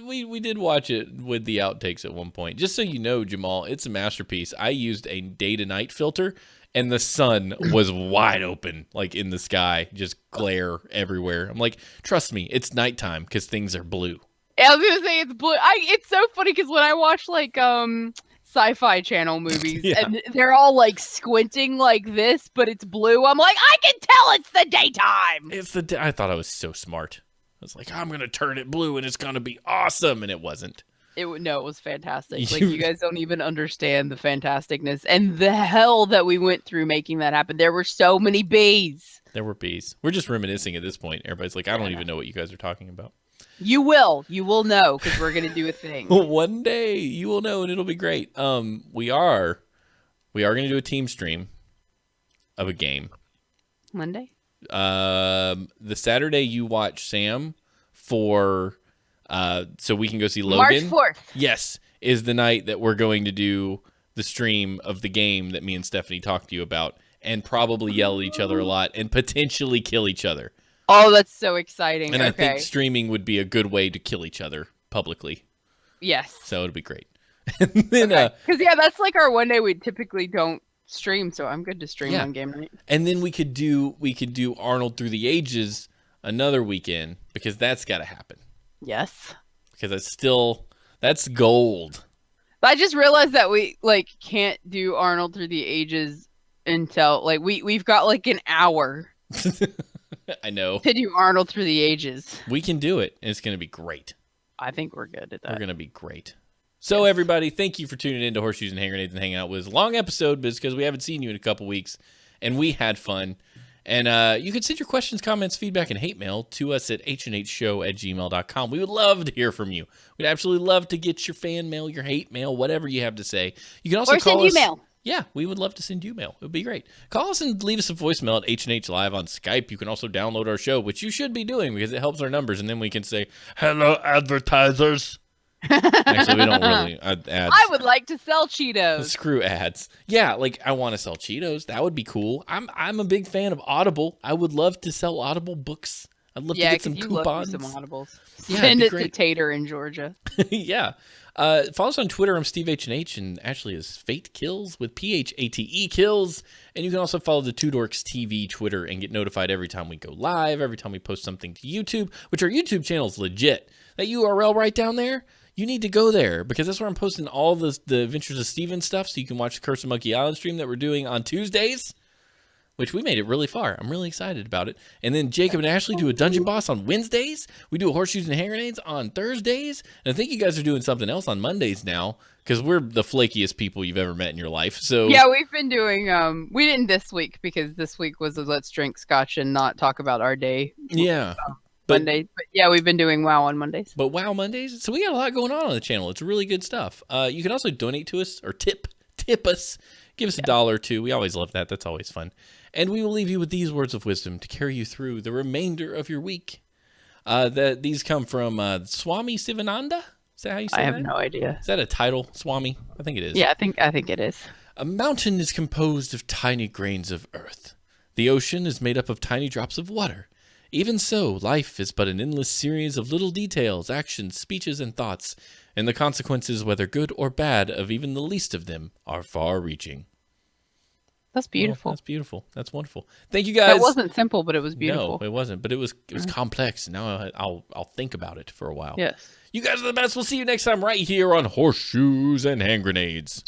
We did watch it with the outtakes at one point. Just so you know, Jamal, it's a masterpiece. I used a day to night filter, and the sun was wide open, like in the sky, just glare everywhere. I'm like, trust me, it's nighttime because things are blue. I was gonna say it's blue. It's so funny because when I watch like sci-fi channel movies Yeah. and they're all like squinting like this, but it's blue, I'm like, I can tell it's the daytime. I thought I was so smart. I was like, I'm gonna turn it blue and it's gonna be awesome, and it wasn't. It was fantastic. Like, you guys don't even understand the fantasticness and the hell that we went through making that happen. There were so many bees. There were bees. We're just reminiscing at this point. Everybody's like, I don't even know what you guys are talking about. You will know, because we're gonna do a thing. One day you will know, and it'll be great. We are gonna do a team stream of a game. Monday. The Saturday you watch Sam for so we can go see Logan. March 4th. Yes, is the night that we're going to do the stream of the game that me and Stephanie talked to you about, and probably yell at each other a lot and potentially kill each other. Oh, that's so exciting. And okay. I think streaming would be a good way to kill each other publicly. Yes. So it'll be great. And then Because that's like our one day we typically don't stream, so I'm good to stream on game night. and then we could do Arnold Through the Ages another weekend, because that's got to happen. Yes. Because that's gold. But I just realized that we like can't do Arnold Through the Ages until like we've got like an hour I know. to do Arnold Through the Ages. We can do it, and it's going to be great. I think we're good at that. We're going to be great. So everybody, thank you for tuning in to Horseshoes and Hand Grenades and hanging out with us. Long episode, but it's because we haven't seen you in a couple weeks, and we had fun. And you can send your questions, comments, feedback, and hate mail to us at hnhshow@gmail.com. We would love to hear from you. We'd absolutely love to get your fan mail, your hate mail, whatever you have to say. You can also Or call send us. you mail. Yeah, we would love to send you mail. It would be great. Call us and leave us a voicemail at HNH Live on Skype. You can also download our show, which you should be doing because it helps our numbers. And then we can say, hello, advertisers. Actually, we don't really. Ads. I would like to sell Cheetos. Screw ads. Yeah, like I want to sell Cheetos. That would be cool. I'm a big fan of Audible. I would love to sell Audible books. I'd love to get some you coupons. love you some Audibles. Yeah, Send it'd be it to great. Tater in Georgia. Yeah. Follow us on Twitter. I'm Steve H&H, and Ashley is Fate Kills with PHATE Kills. And you can also follow the Two Dorks TV Twitter and get notified every time we go live, every time we post something to YouTube, which our YouTube channel is legit. That URL right down there, you need to go there because that's where I'm posting all the Adventures of Steven stuff, so you can watch the Curse of Monkey Island stream that we're doing on Tuesdays, which we made it really far. I'm really excited about it. And then Jacob and Ashley do a Dungeon Boss on Wednesdays. We do a Horseshoes and Hand Grenades on Thursdays. And I think you guys are doing something else on Mondays now because we're the flakiest people you've ever met in your life. So Yeah, we've been doing we didn't this week because this week was a let's drink scotch and not talk about our day. yeah. But Mondays. But yeah, we've been doing WoW on Mondays. But Wow Mondays, so we got a lot going on the channel. It's really good stuff. You can also donate to us or tip us. Give us $1 or $2. We always love that. That's always fun. And we will leave you with these words of wisdom to carry you through the remainder of your week. These come from Swami Sivananda. Is that how you say that? I have no idea. Is that a title, Swami? I think it is. Yeah, I think it is. A mountain is composed of tiny grains of earth. The ocean is made up of tiny drops of water. Even so, life is but an endless series of little details, actions, speeches, and thoughts, and the consequences, whether good or bad, of even the least of them are far-reaching. That's beautiful. Well, that's beautiful. That's wonderful. Thank you guys. It wasn't simple, but it was beautiful. No, it wasn't. But it was complex. Now I'll think about it for a while. Yes. You guys are the best. We'll see you next time right here on Horseshoes and Hand Grenades.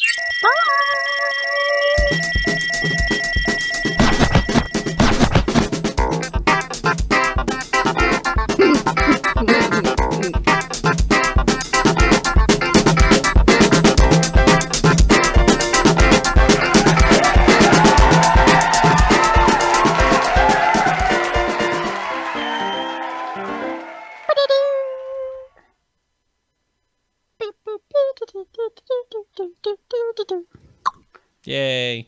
Yay.